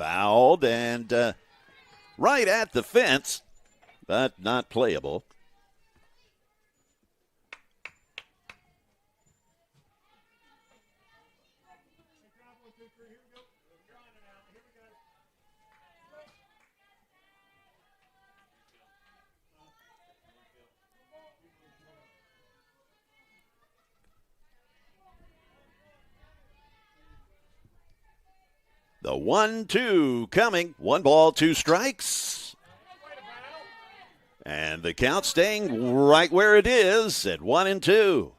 Fouled and right at the fence, but not playable. The 1-2 coming. 1 ball, 2 strikes. And the count staying right where it is at 1-2.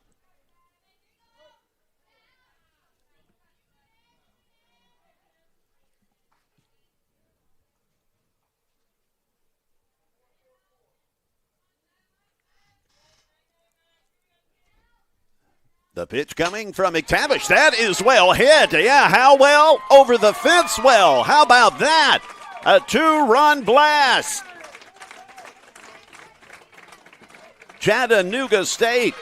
The pitch coming from McTavish. That is well hit. Yeah, how well? Over the fence well. How about that? A 2-run blast. Chattanooga State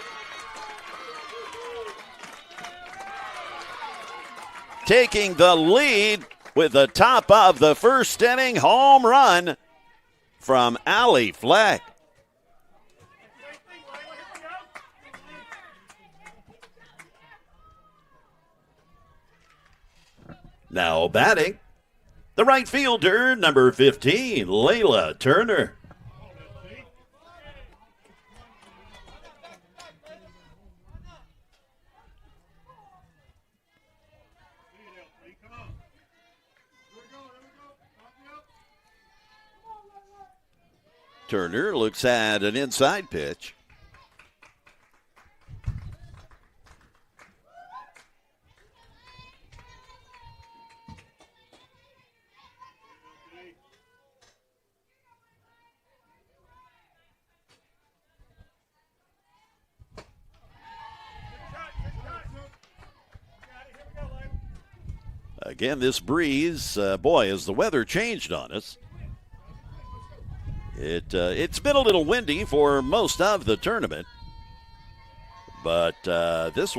taking the lead with the top of the first inning home run from Allie Fleck. Now batting, the right fielder, number 15, Layla Turner. Turner looks at an inside pitch. Again, this breeze, boy, as the weather changed on us. It's been a little windy for most of the tournament. But this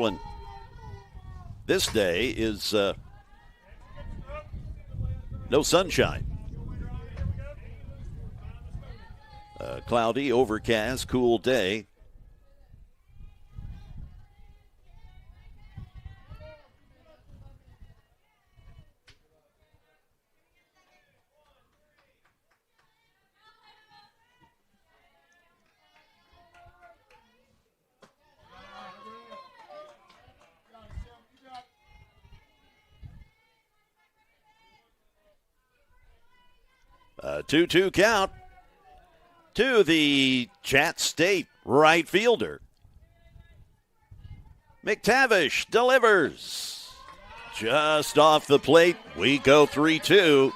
day is no sunshine. Cloudy, overcast, cool day. A 2-2 count to the Chat State right fielder. McTavish delivers. Just off the plate, we go 3-2.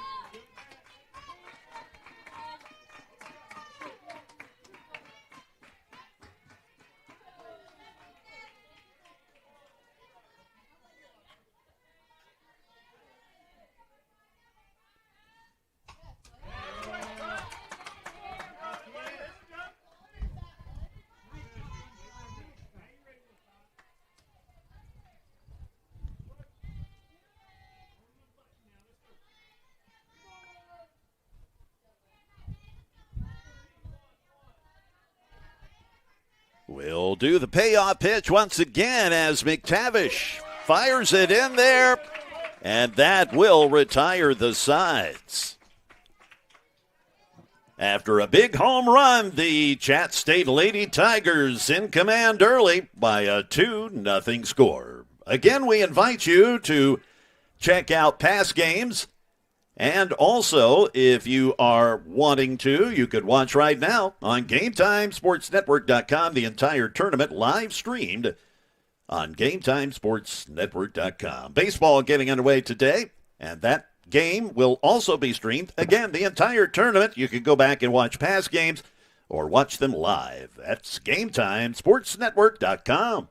We'll do the payoff pitch once again as McTavish fires it in there, and that will retire the sides. After a big home run, the Chat State Lady Tigers in command early by a 2-0 score. Again, we invite you to check out past games. And also, if you are wanting to, you could watch right now on GameTimeSportsNetwork.com, the entire tournament live streamed on GameTimeSportsNetwork.com. Baseball getting underway today, and that game will also be streamed. Again, the entire tournament. You can go back and watch past games or watch them live. That's GameTimeSportsNetwork.com.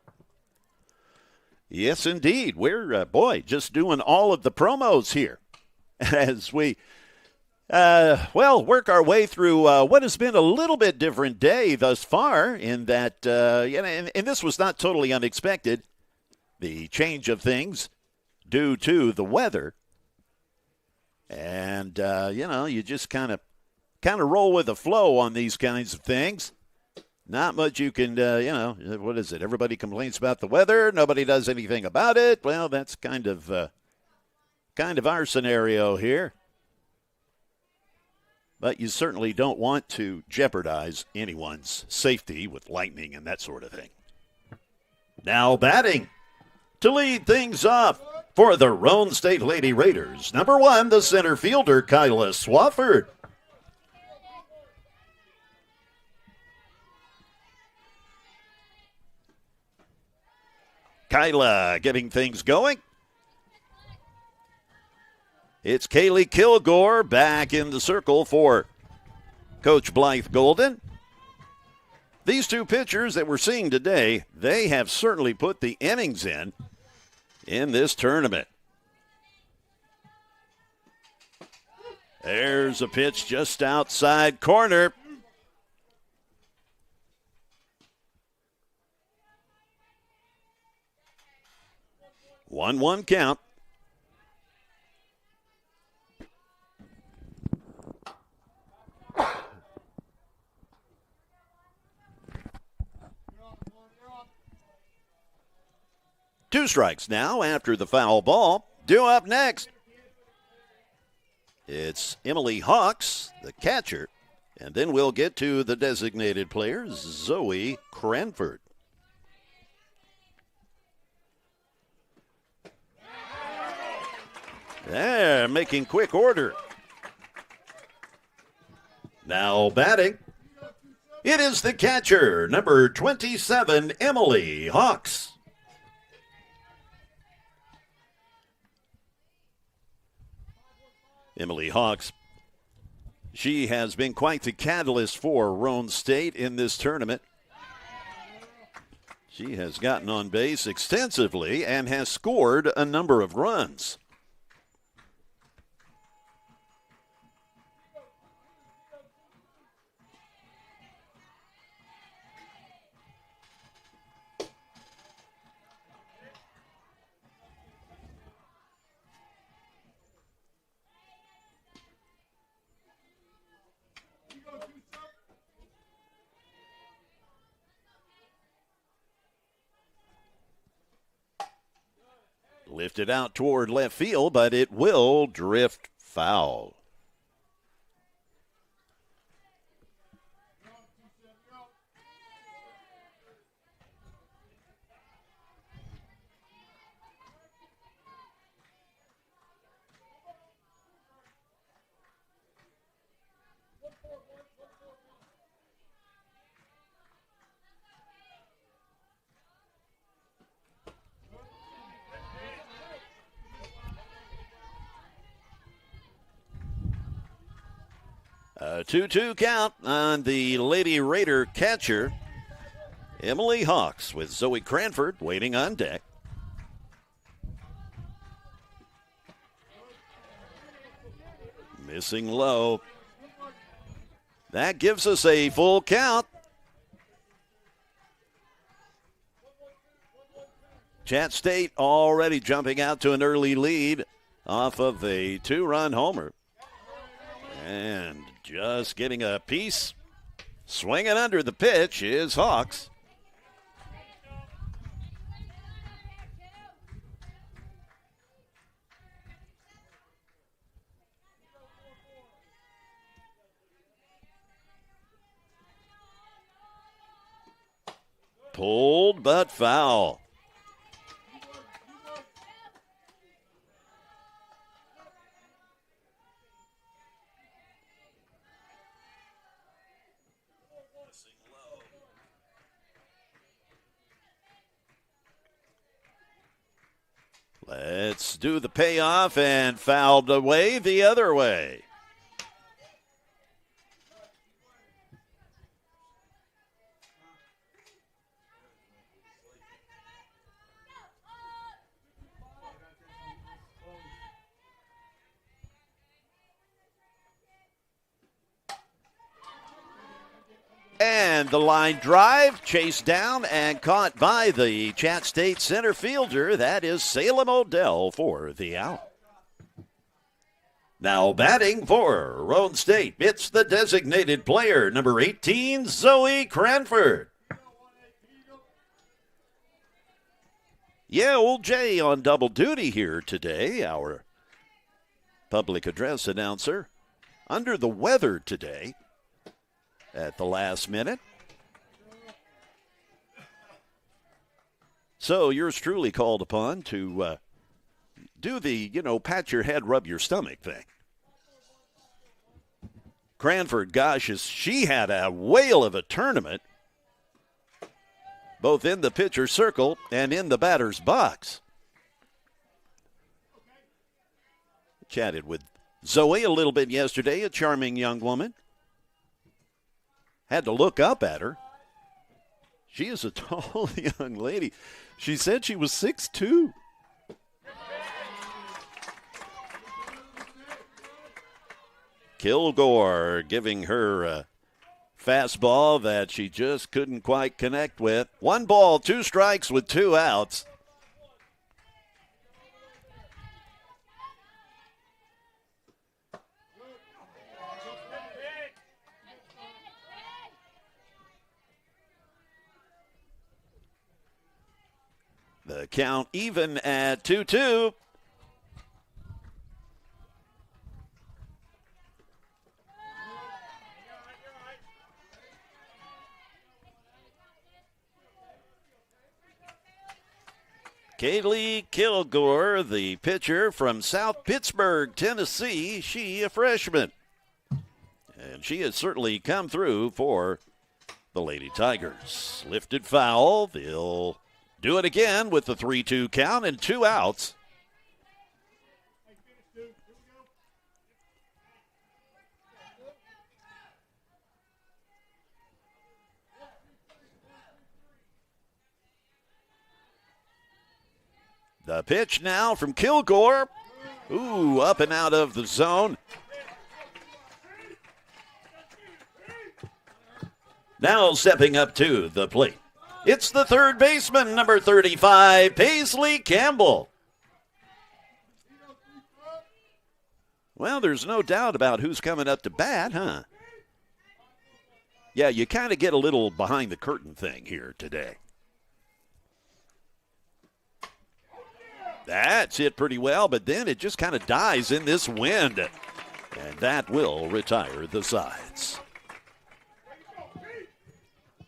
Yes, indeed. We're, just doing all of the promos here as we, work our way through what has been a little bit different day thus far in that, and this was not totally unexpected, the change of things due to the weather. And And, you just kind of roll with the flow on these kinds of things. Not much you can, what is it? Everybody complains about the weather. Nobody does anything about it. Well, that's kind of our scenario here. But you certainly don't want to jeopardize anyone's safety with lightning and that sort of thing. Now batting to lead things off for the Roane State Lady Raiders. Number 1, the center fielder, Kyla Swafford. Kyla getting things going. It's Kaylee Kilgore back in the circle for Coach Blythe Golden. These two pitchers that we're seeing today, they have certainly put the innings in this tournament. There's a pitch just outside corner. One count. Two strikes now after the foul ball. Due up next, it's Emily Hawks, the catcher, and then we'll get to the designated player, Zoe Cranford. They're making quick order. Now batting, it is the catcher, number 27, Emily Hawks. Emily Hawks, she has been quite the catalyst for Roane State in this tournament. She has gotten on base extensively and has scored a number of runs. Lifted out toward left field, but it will drift foul. A 2-2 count on the Lady Raider catcher, Emily Hawks, with Zoe Cranford waiting on deck. Missing low. That gives us a full count. Chat State already jumping out to an early lead off of a 2-run homer. And just getting a piece, swinging under the pitch is Hawks. Pulled but foul. Let's do the payoff, and fouled away the other way. And the line drive, chased down and caught by the Chat State center fielder. That is Salem Odell for the out. Now batting for Roane State, it's the designated player, number 18, Zoe Cranford. Yeah, old Jay on double duty here today, our public address announcer. Under the weather today at the last minute. So yours truly called upon to do the, pat your head, rub your stomach thing. Cranford, gosh, she had a whale of a tournament, both in the pitcher's circle and in the batter's box. Chatted with Zoe a little bit yesterday, a charming young woman. Had to look up at her. She is a tall young lady. She said she was 6'2". Kilgore giving her a fastball that she just couldn't quite connect with. 1 ball, 2 strikes with 2 outs. The count even at 2-2. Kaylee Kilgore, the pitcher from South Pittsburgh, Tennessee. She a freshman. And she has certainly come through for the Lady Tigers. Lifted foul. They'll do it again with the 3-2 count and 2 outs. The pitch now from Kilgore. Ooh, up and out of the zone. Now stepping up to the plate, it's the third baseman, number 35, Paisley Campbell. Well, there's no doubt about who's coming up to bat, huh? Yeah, you kind of get a little behind the curtain thing here today. That's hit pretty well, but then it just kind of dies in this wind. And that will retire the sides.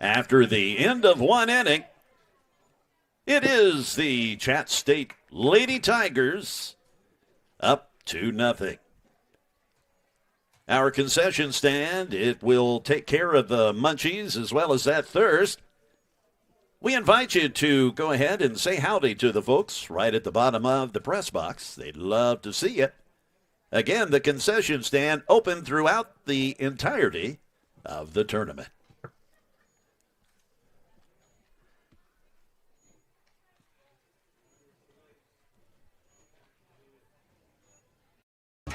After the end of 1 inning, it is the Chat State Lady Tigers up 2-0. Our concession stand, it will take care of the munchies as well as that thirst. We invite you to go ahead and say howdy to the folks right at the bottom of the press box. They'd love to see you. Again, the concession stand open throughout the entirety of the tournament.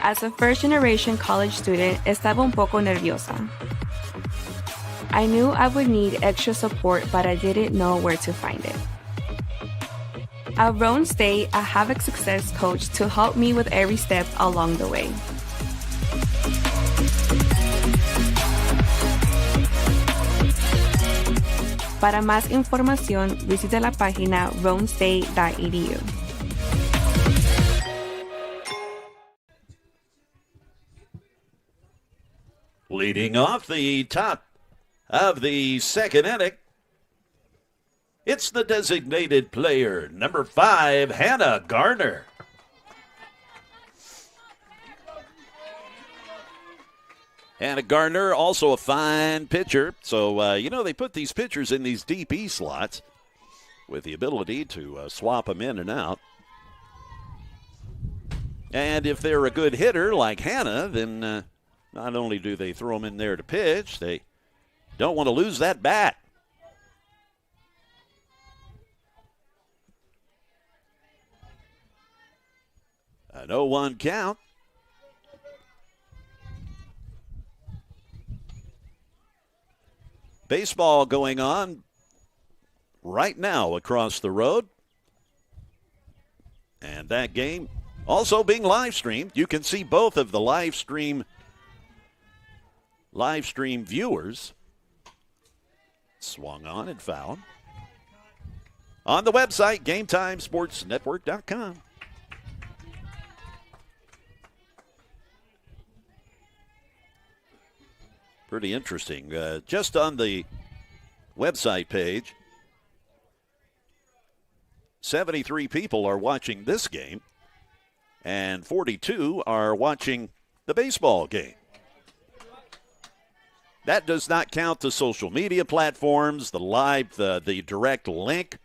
As a first-generation college student, estaba un poco nerviosa. I knew I would need extra support, but I didn't know where to find it. At Roane State, I have a success coach to help me with every step along the way. Para más información, visita la página roanestate.edu. Leading off the top of the second inning, it's the designated player, number 5, Hannah Garner. Hannah Garner, also a fine pitcher. So, they put these pitchers in these deep E slots with the ability to swap them in and out. And if they're a good hitter like Hannah, then not only do they throw them in there to pitch, they don't want to lose that bat. An 0-1 count. Baseball going on right now across the road. And that game Also being live streamed. You can see both of the live stream viewers. Swung on and fouled. On the website, GameTimeSportsNetwork.com. Pretty interesting. Just on the website page, 73 people are watching this game, and 42 are watching the baseball game. That does not count the social media platforms, the live, the direct link,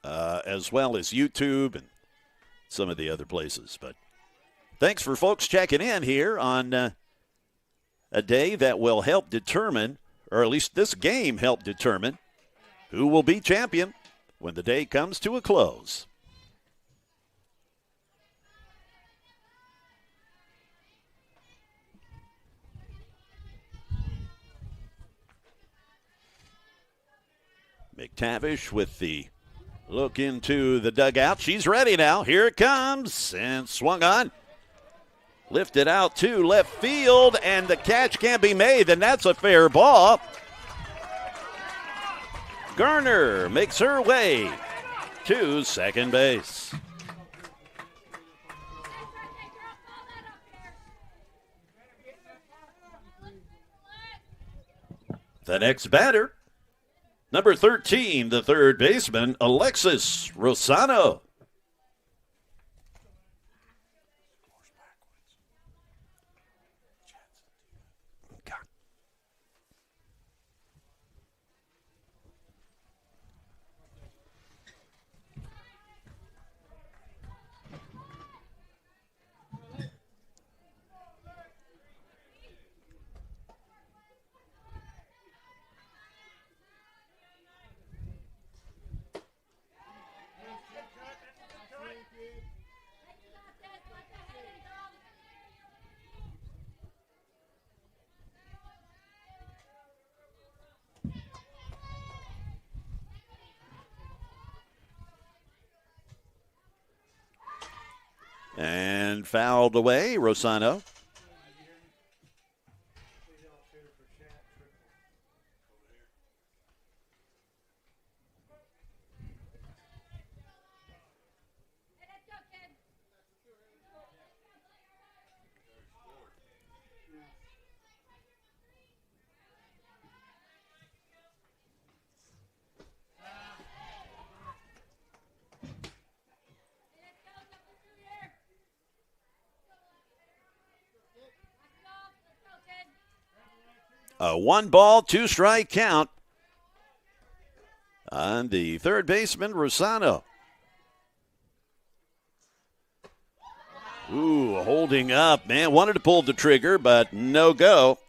as well as YouTube and some of the other places. But thanks for folks checking in here on a day that will help determine, or at least this game help determine, who will be champion when the day comes to a close. McTavish with the look into the dugout. She's ready now. Here it comes. And swung on. Lifted out to left field, and the catch can't be made, and that's a fair ball. Garner makes her way to second base. The next batter, number 13, the third baseman, Alexis Rosano. And fouled away, Rosano. A 1-ball, 2-strike count on the third baseman, Rosano. Ooh, holding up. Man, wanted to pull the trigger, but no go.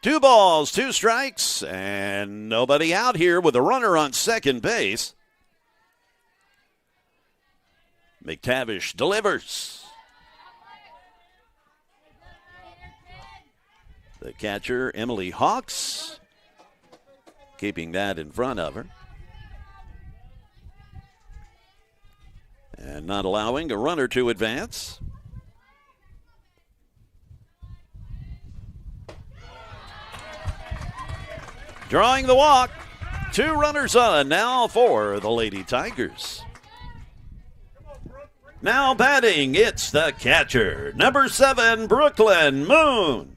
Two balls, 2 strikes, and nobody out here with a runner on second base. McTavish delivers. The catcher, Emily Hawks, keeping that in front of her. And not allowing a runner to advance. Drawing the walk. 2 runners on now for the Lady Tigers. Now batting, it's the catcher, number 7, Brooklyn Moon.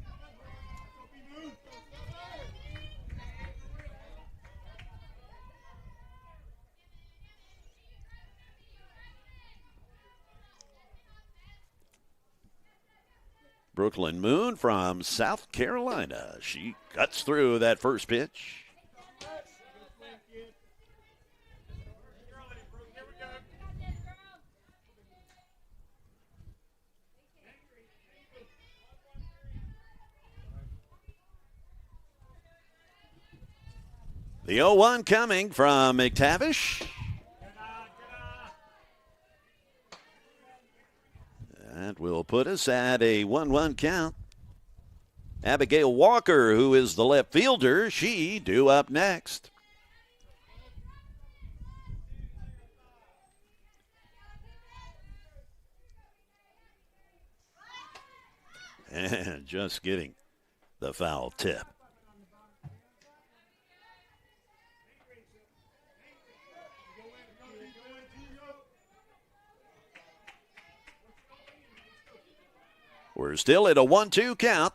Brooklyn Moon from South Carolina. She cuts through that first pitch. The 0-1 coming from McTavish. That will put us at a 1-1 count. Abigail Walker, who is the left fielder, she due up next. And just getting the foul tip. We're still at a 1-2 count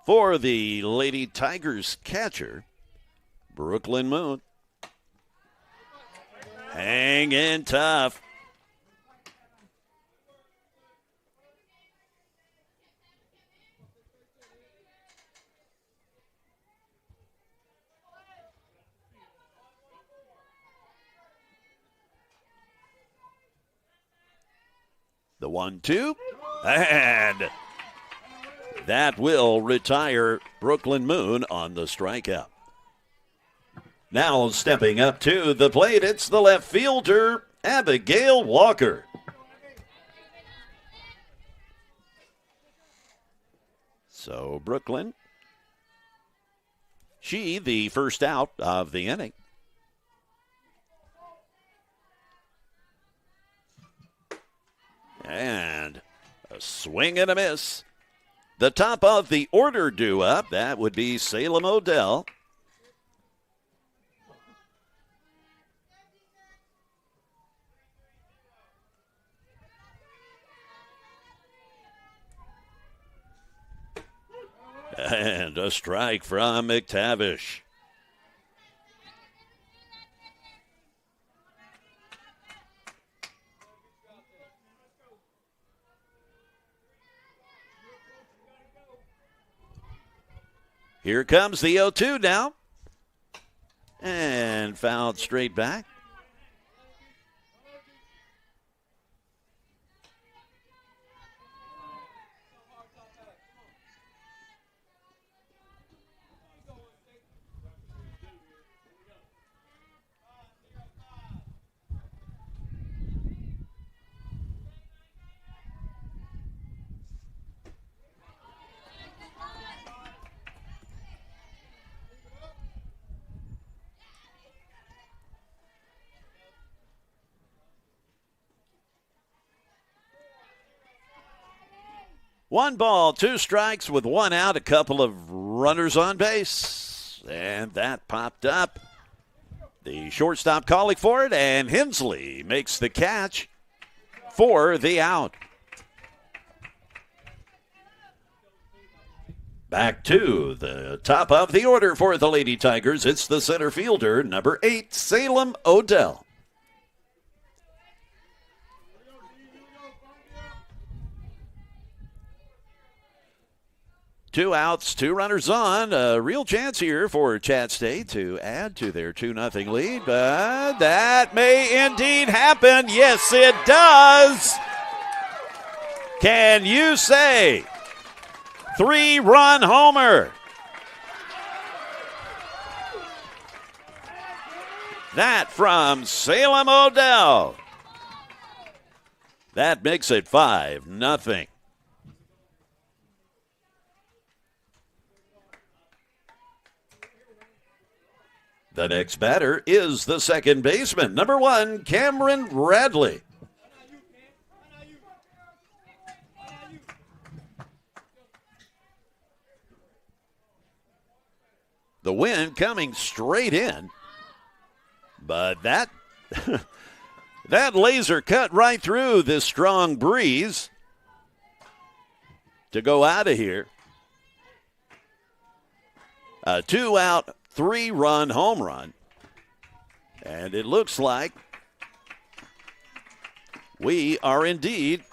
for the Lady Tigers catcher, Brooklyn Moon. Hanging tough. The 1-2, and that will retire Brooklyn Moon on the strikeout. Now stepping up to the plate, it's the left fielder, Abigail Walker. So Brooklyn, she the first out of the inning. And a swing and a miss. The top of the order due up, that would be Salem Odell. And a strike from McTavish. Here comes the 0-2 now. And fouled straight back. One ball, two strikes with one out, a couple of runners on base. And that popped up. The shortstop calling for it, and Hensley makes the catch for the out. Back to the top of the order for the Lady Tigers. It's the center fielder, number 8, Salem Odell. Two outs, two runners on. A real chance here for Chat State to add to their 2-0 lead, but that may indeed happen. Yes, it does. Can you say 3-run homer? That from Salem Odell. That makes it 5-0. The next batter is the second baseman, number 1, Cameron Radley. The wind coming straight in, but that laser cut right through this strong breeze to go out of here. A 2-out, 3-run home run. And it looks like we are indeed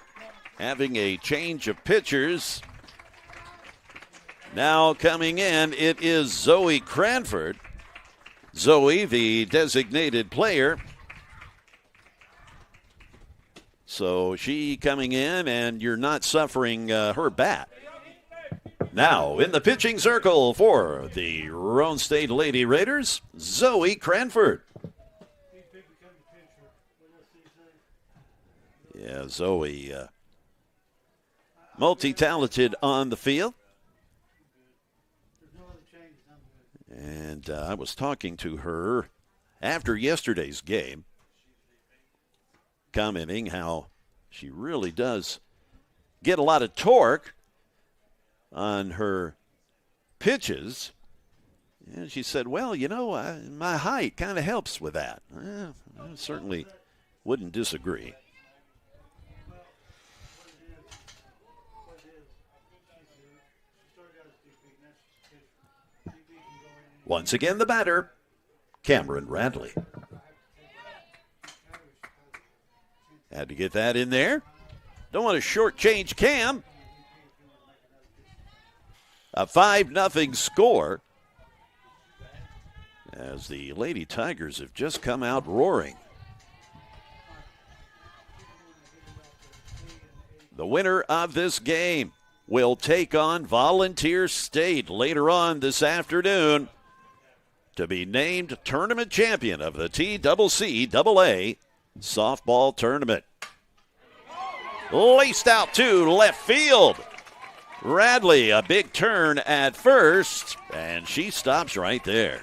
having a change of pitchers. Now coming in, it is Zoe Cranford. Zoe, the designated player. So she coming in, and you're not suffering her bat. Now, in the pitching circle for the Roane State Lady Raiders, Zoe Cranford. Yeah, Zoe multi-talented on the field. And I was talking to her after yesterday's game, commenting how she really does get a lot of torque on her pitches. And she said, well, my height kind of helps with that. I certainly wouldn't disagree. Once again, the batter, Cameron Radley. Had to get that in there. Don't want to shortchange Cam. A 5-0 score as the Lady Tigers have just come out roaring. The winner of this game will take on Volunteer State later on this afternoon to be named tournament champion of the TCCAA Softball Tournament. Laced out to left field. Radley, a big turn at first, and she stops right there.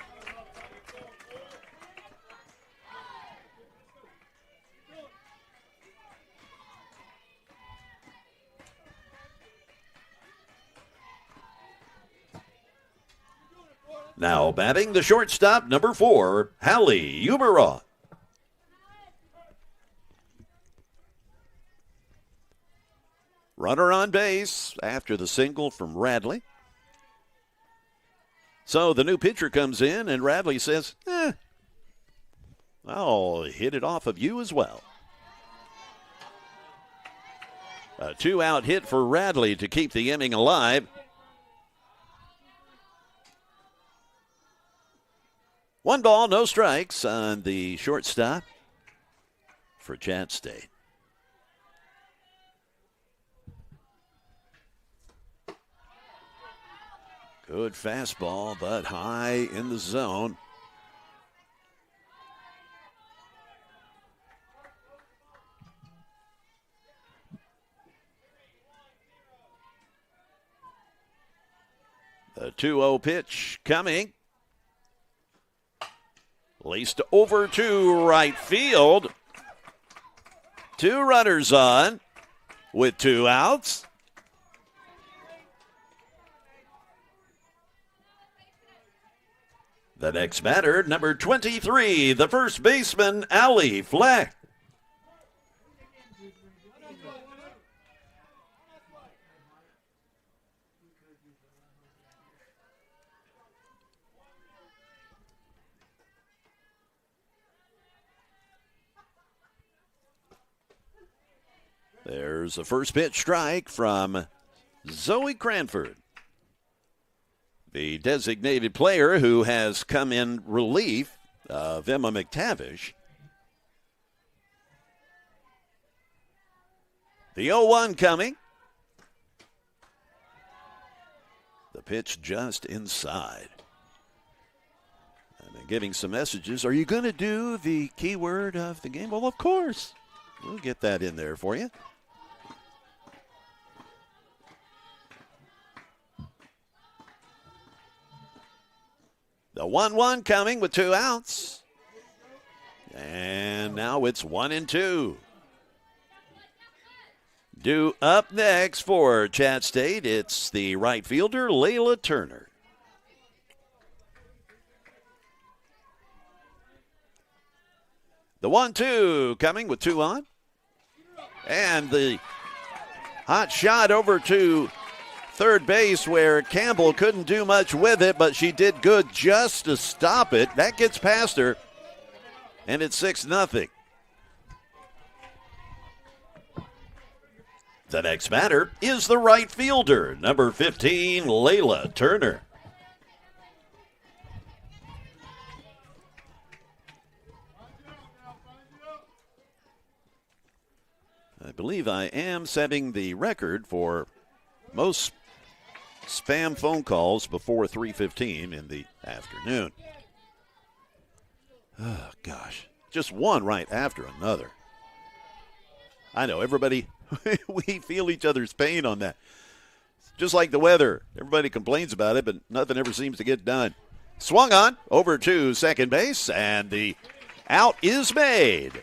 Now batting the shortstop, number 4, Hallie Uberoth. Runner on base after the single from Radley. So the new pitcher comes in, and Radley says, I'll hit it off of you as well. A 2-out hit for Radley to keep the inning alive. 1 ball, no strikes on the shortstop for Chat State. Good fastball, but high in the zone. The 2-0 pitch coming. Laced over to right field. 2 runners on with 2 outs. The next batter, number 23, the first baseman, Allie Fleck. There's a first pitch strike from Zoe Cranford, the designated player who has come in relief of Emma McTavish. The 0-1 coming. The pitch just inside. And getting some messages. Are you going to do the keyword of the game? Well, of course. We'll get that in there for you. The 1-1 coming with 2 outs. And now it's 1-2. Due up next for Chat State, it's the right fielder, Layla Turner. The 1-2 coming with 2 on. And the hot shot over to third base where Campbell couldn't do much with it, but she did good just to stop it. That gets past her, and it's 6-0. The next batter is the right fielder, number 15, Layla Turner. I believe I am setting the record for most spam phone calls before 3:15 in the afternoon. Oh, gosh. Just one right after another. I know, everybody, we feel each other's pain on that. Just like the weather. Everybody complains about it, but nothing ever seems to get done. Swung on over to second base, and the out is made.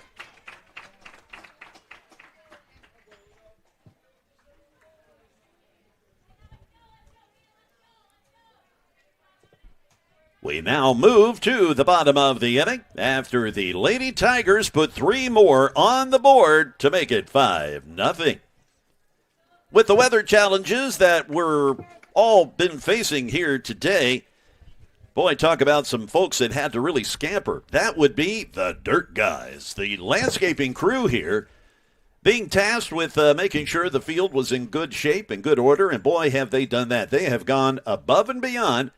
We now move to the bottom of the inning after the Lady Tigers put 3 more on the board to make it 5-0. With the weather challenges that we're all been facing here today, boy, talk about some folks that had to really scamper. That would be the dirt guys, the landscaping crew here, being tasked with making sure the field was in good shape and good order, and boy, have they done that. They have gone above and beyond.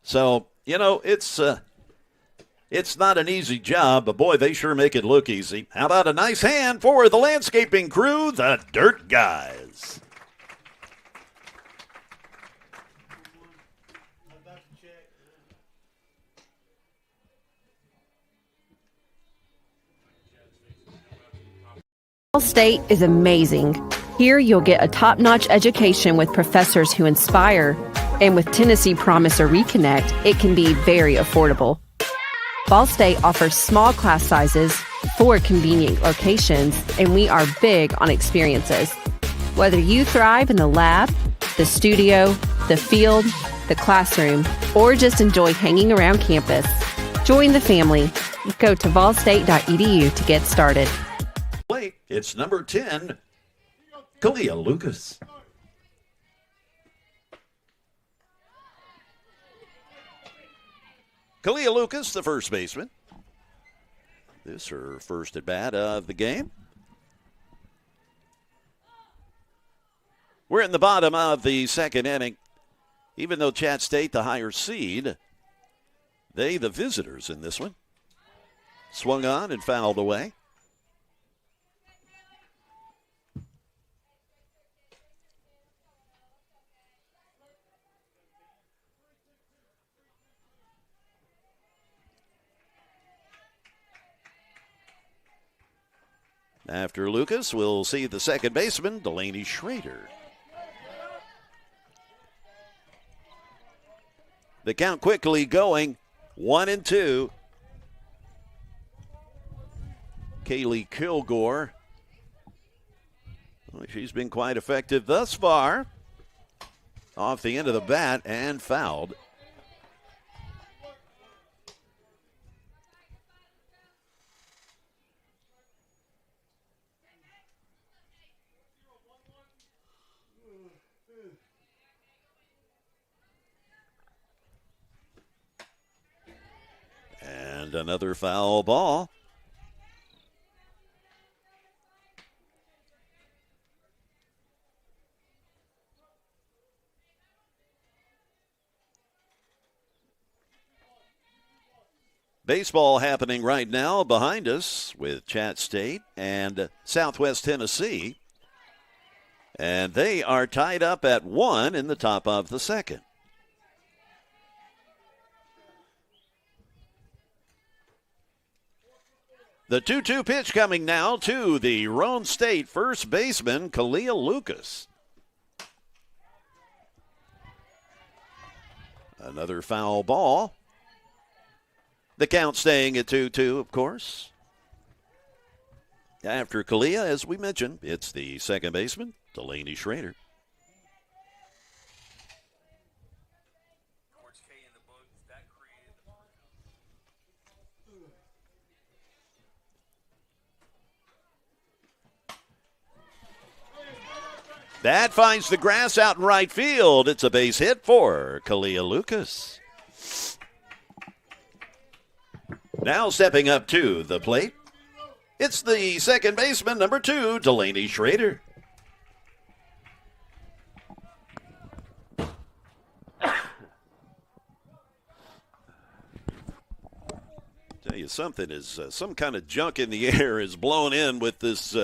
So, you know, it's not an easy job, but boy, they sure make it look easy. How about a nice hand for the landscaping crew, the dirt guys? Roane State is amazing. Here you'll get a top-notch education with professors who inspire, and with Tennessee Promise or Reconnect, it can be very affordable. Ball State offers small class sizes, 4 convenient locations, and we are big on experiences. Whether you thrive in the lab, the studio, the field, the classroom, or just enjoy hanging around campus, join the family. Go to ballstate.edu to get started. It's number 10, Kalia Lucas. Kalia Lucas, the first baseman. This is her first at bat of the game. We're in the bottom of the second inning. Even though Chat State, the higher seed, they the visitors in this one. Swung on and fouled away. After Lucas, we'll see the second baseman, Delaney Schrader. The count quickly going, 1-2. Kaylee Kilgore. Well, she's been quite effective thus far. Off the end of the bat and fouled. And another foul ball. Baseball happening right now behind us with Chat State and Southwest Tennessee. And they are tied up at 1 in the top of the second. The 2-2 pitch coming now to the Roane State first baseman, Kalia Lucas. Another foul ball. The count staying at 2-2, of course. After Kalia, as we mentioned, it's the second baseman, Delaney Schrader. That finds the grass out in right field. It's a base hit for Kalia Lucas. Now stepping up to the plate, it's the second baseman, number 2, Delaney Schrader. Tell you something is some kind of junk in the air is blown in with this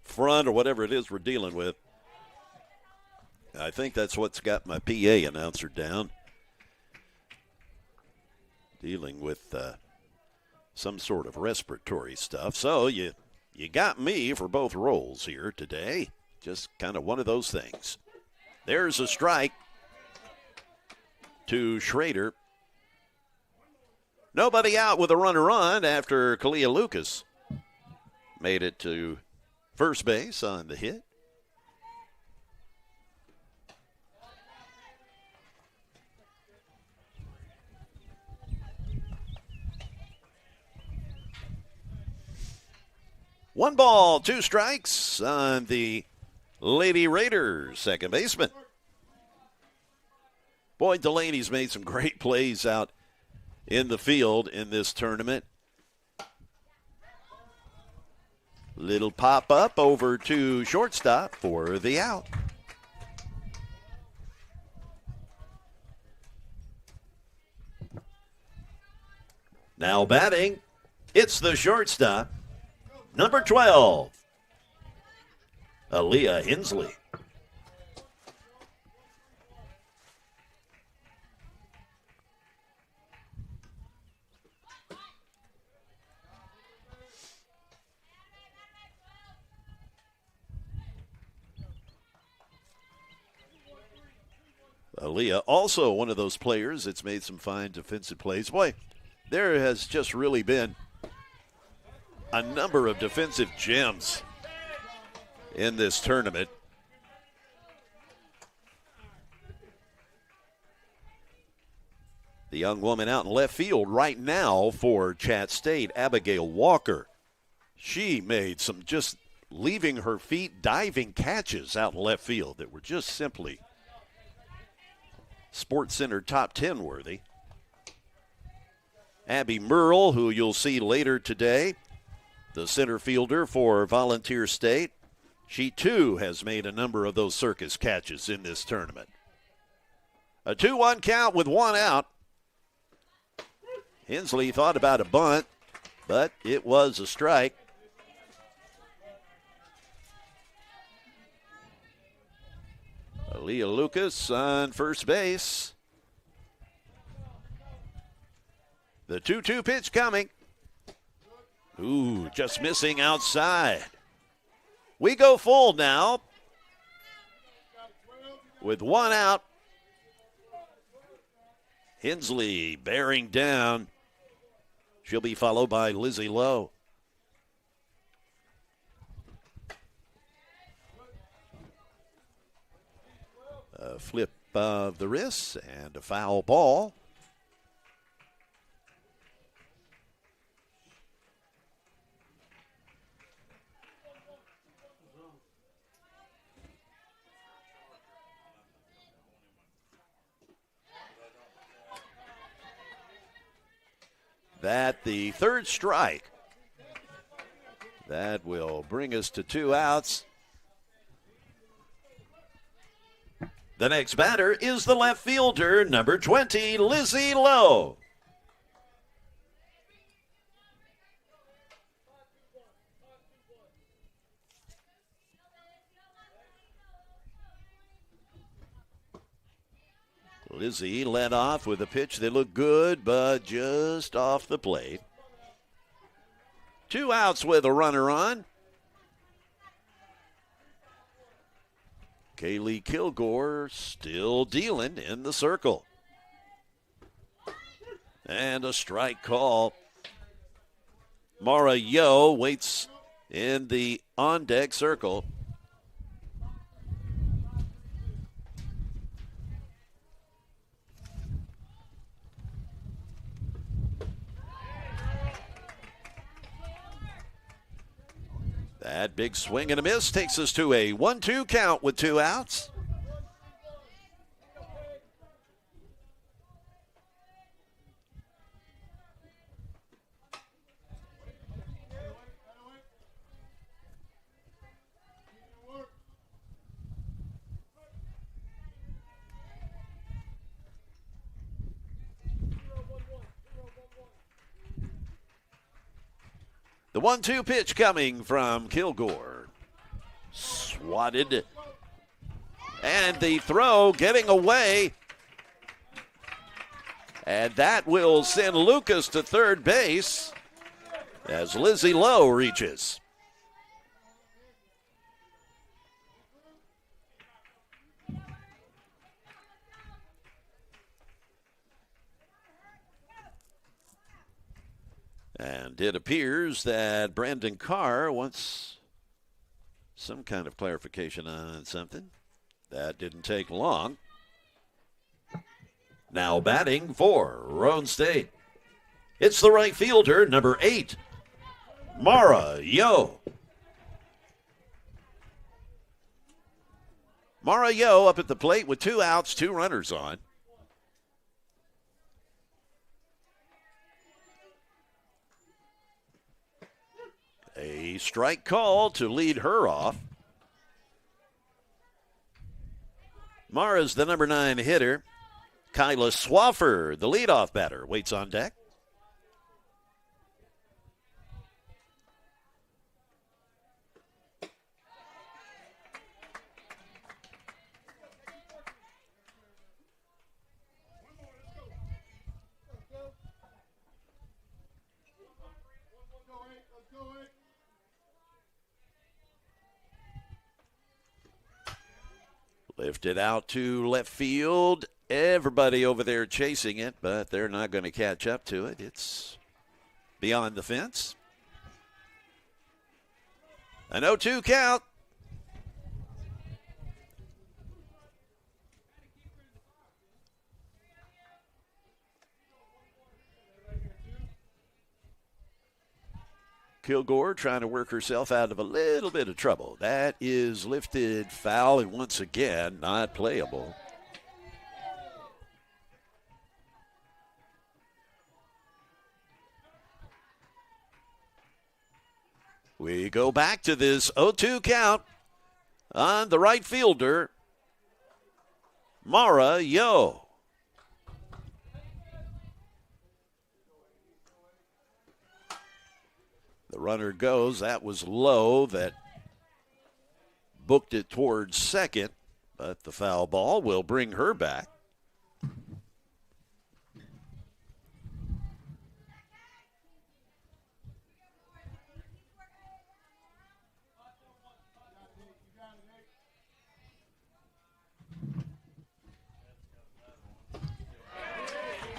front or whatever it is we're dealing with. I think that's what's got my PA announcer down. Dealing with some sort of respiratory stuff. So you You got me for both roles here today. Just kind of one of those things. There's a strike to Schrader. Nobody out with a runner on after Kalia Lucas made it to first base on the hit. One ball, two strikes on the Lady Raiders second baseman. Boy, Delaney's made some great plays out in the field in this tournament. Little pop up over to shortstop for the out. Now batting, it's the shortstop, number 12, Aaliyah Hensley. Aaliyah, also one of those players that's made some fine defensive plays. Boy, there has just really been a number of defensive gems in this tournament. The young woman out in left field right now for Chat State, Abigail Walker. She made some just leaving her feet diving catches out in left field that were just simply Sports Center top 10 worthy. Abby Merle, who you'll see later today, the center fielder for Volunteer State. She too has made a number of those circus catches in this tournament. A 2-1 count with one out. Hensley thought about a bunt, but it was a strike. Aaliyah Lucas on first base. The 2-2 pitch coming. Ooh, just missing outside. We go full now with one out. Hensley bearing down. She'll be followed by Lizzie Lowe. A flip of the wrist and a foul ball. That the third strike. That will bring us to two outs. The next batter is the left fielder, number 20, Lizzie Lowe. Lizzie led off with a pitch that looked good, but just off the plate. Two outs with a runner on. Kaylee Kilgore still dealing in the circle. And a strike call. Mara Yo waits in the on-deck circle. That big swing and a miss takes us to a 1-2 count with two outs. The 1-2 pitch coming from Kilgore. Swatted. And the throw getting away. And that will send Lucas to third base as Lizzie Lowe reaches. And it appears that Brandon Carr wants some kind of clarification on something. That didn't take long. Now batting for Roane State, it's the right fielder, number 8, Mara Yo. Mara Yo up at the plate with 2 outs, 2 runners on. A strike call to lead her off. Mara's the number 9 hitter. Kyla Swaffer, the leadoff batter, waits on deck. Lifted out to left field. Everybody over there chasing it, but they're not going to catch up to it. It's beyond the fence. An 0-2 count. Kilgore trying to work herself out of a little bit of trouble. That is lifted foul, and once again, not playable. We go back to this 0-2 count on the right fielder, Mara Yo. The runner goes. That was low. That booked it towards second, but the foul ball will bring her back.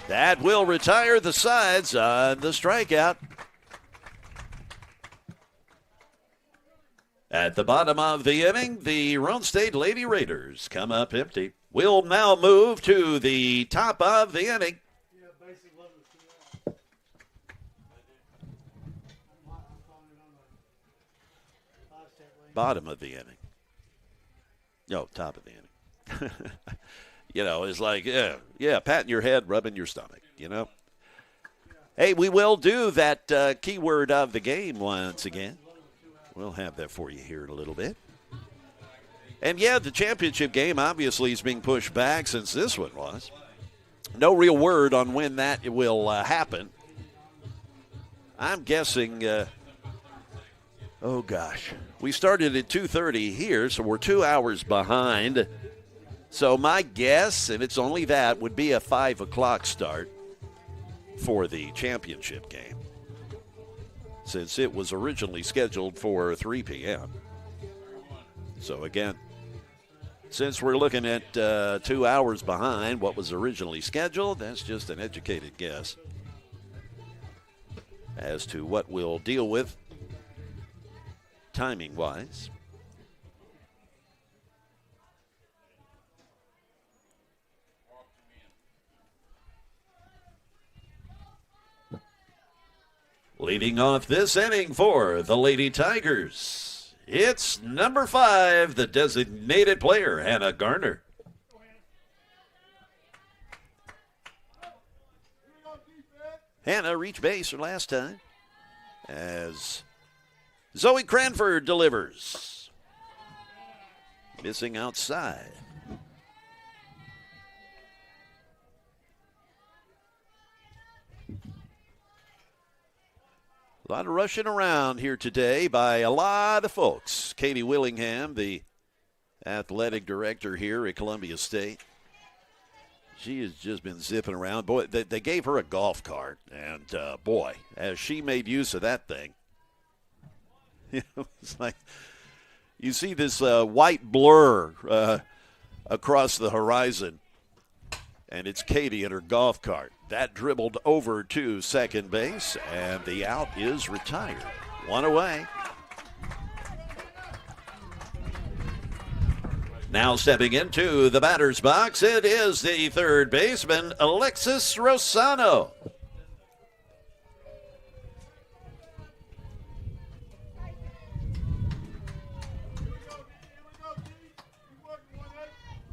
That will retire the sides on the strikeout. At the bottom of the inning, the Roane State Lady Raiders come up empty. We'll now move to the top of the inning. Bottom of the inning. No, top of the inning. You know, it's like, yeah, patting your head, rubbing your stomach, you know. Hey, we will do that keyword of the game once again. We'll have that for you here in a little bit. And, yeah, the championship game obviously is being pushed back since this one was. No real word on when that will happen. I'm guessing, oh, gosh. We started at 2:30 here, so we're 2 hours behind. So my guess, and it's only that, would be a 5 o'clock start for the championship game, since it was originally scheduled for 3 p.m. So, again, since we're looking at 2 hours behind what was originally scheduled, that's just an educated guess as to what we'll deal with timing-wise. Leading off this inning for the Lady Tigers, it's number 5, the designated player, Hannah Garner. Hannah reached base her last time as Zoe Cranford delivers. Missing outside. A lot of rushing around here today by a lot of folks. Katie Willingham, the athletic director here at Columbia State. She has just been zipping around. Boy, they gave her a golf cart, and boy, as she made use of that thing. It's like you see this white blur across the horizon. And it's Katie in her golf cart. That dribbled over to second base, and the out is retired. One away. Now stepping into the batter's box, it is the third baseman, Alexis Rosano.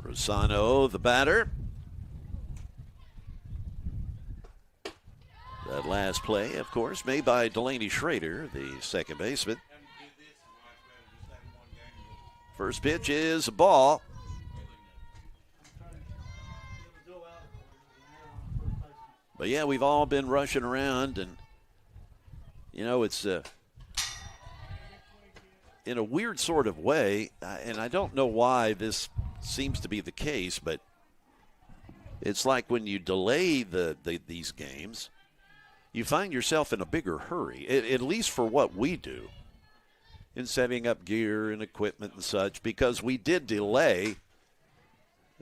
Rosano, the batter. That last play, of course, made by Delaney Schrader, the second baseman. First pitch is a ball. But yeah, we've all been rushing around, and you know, it's in a weird sort of way, and I don't know why this seems to be the case, but it's like when you delay these games, you find yourself in a bigger hurry, at least for what we do in setting up gear and equipment and such, because we did delay.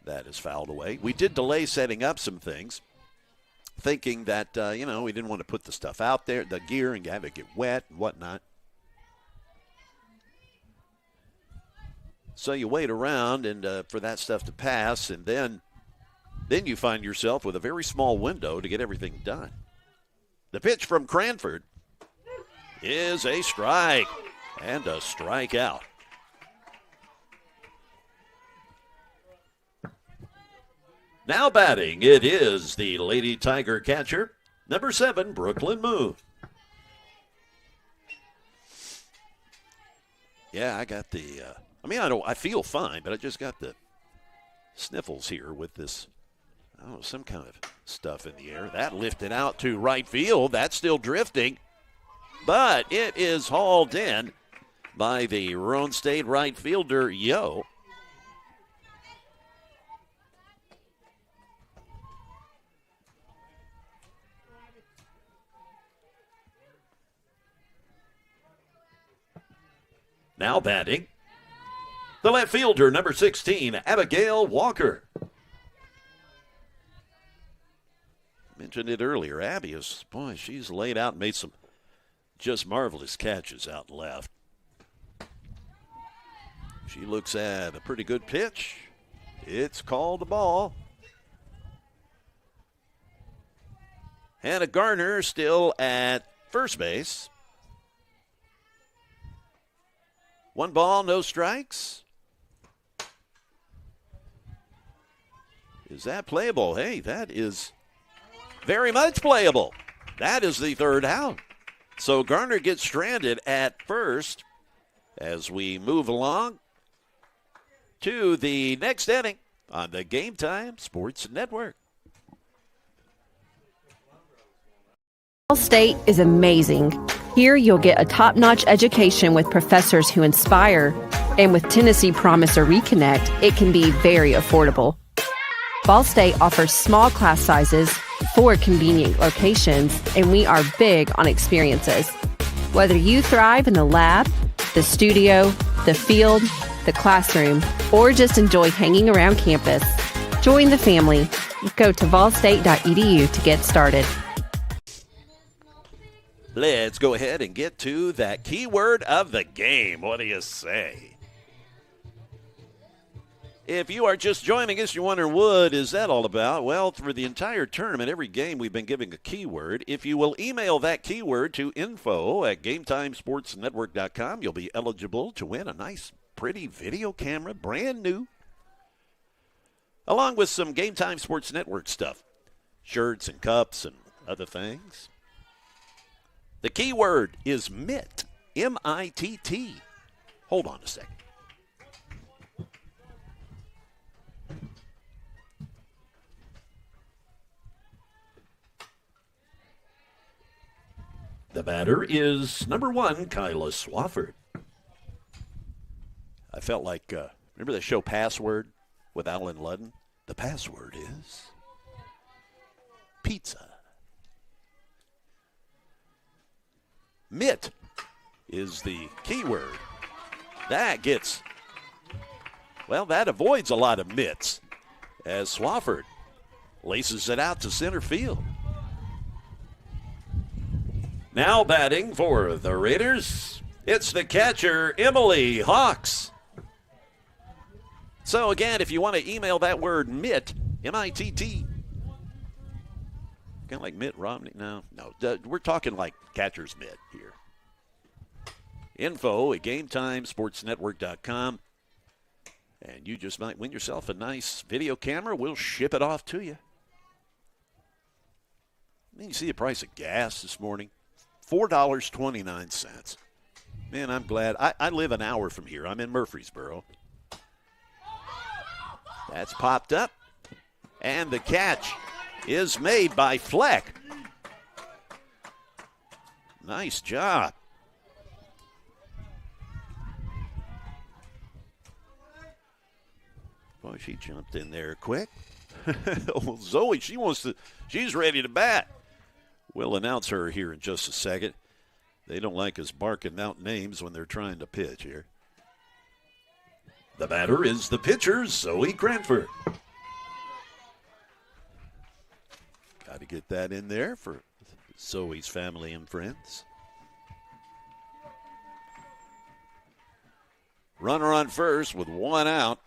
That is fouled away. We did delay setting up some things, thinking that, we didn't want to put the stuff out there, the gear, and have it get wet and whatnot. So you wait around and for that stuff to pass, and then you find yourself with a very small window to get everything done. The pitch from Cranford is a strike and a strikeout. Now batting, it is the Lady Tiger catcher, number 7, Brooklyn Moon. Yeah, I got the, I feel fine, but I just got the sniffles here with this, some kind of stuff in the air. That lifted out to right field. That's still drifting, but it is hauled in by the Roane State right fielder, Yo. Now batting, the left fielder, number 16, Abigail Walker. Mentioned it earlier. Abby is, she's laid out and made some just marvelous catches out left. She looks at a pretty good pitch. It's called a ball. Hannah Garner still at first base. 1 ball, no strikes. Is that playable? Hey, that is very much playable. That is the third out. So Garner gets stranded at first as we move along to the next inning on the Game Time Sports Network. Ball State is amazing. Here you'll get a top-notch education with professors who inspire, and with Tennessee Promise or Reconnect, it can be very affordable. Ball State offers small class sizes, 4 convenient locations, and we are big on experiences. Whether you thrive in the lab, the studio, the field, the classroom, or just enjoy hanging around campus, join the family. Go to ballstate.edu to get started. Let's go ahead and get to that keyword of the game. What do you say? If you are just joining us, you wonder, what is that all about? Well, for the entire tournament, every game we've been giving a keyword. If you will email that keyword to info@GameTimeSportsNetwork.com, you'll be eligible to win a nice, pretty video camera, brand new, along with some Game Time Sports Network stuff, shirts and cups and other things. The keyword is MITT, M-I-T-T. Hold on a second. The batter is number 1, Kyla Swafford. I felt like, remember the show Password with Alan Ludden? The password is pizza. Mitt is the keyword. That avoids a lot of mitts, as Swafford laces it out to center field. Now batting for the Raiders, it's the catcher, Emily Hawks. So again, if you want to email that word mitt, M-I-T-T, kind of like Mitt Romney. No, we're talking like catcher's mitt here. Info at GameTimeSportsNetwork.com. And you just might win yourself a nice video camera. We'll ship it off to you. You see the price of gas this morning? $4.29. Man, I'm glad. I live an hour from here. I'm in Murfreesboro. That's popped up. And the catch is made by Fleck. Nice job. Boy, she jumped in there quick. Oh, Zoe, she's ready to bat. We'll announce her here in just a second. They don't like us barking out names when they're trying to pitch here. The batter is the pitcher, Zoe Cranford. Got to get that in there for Zoe's family and friends. Runner on first with one out.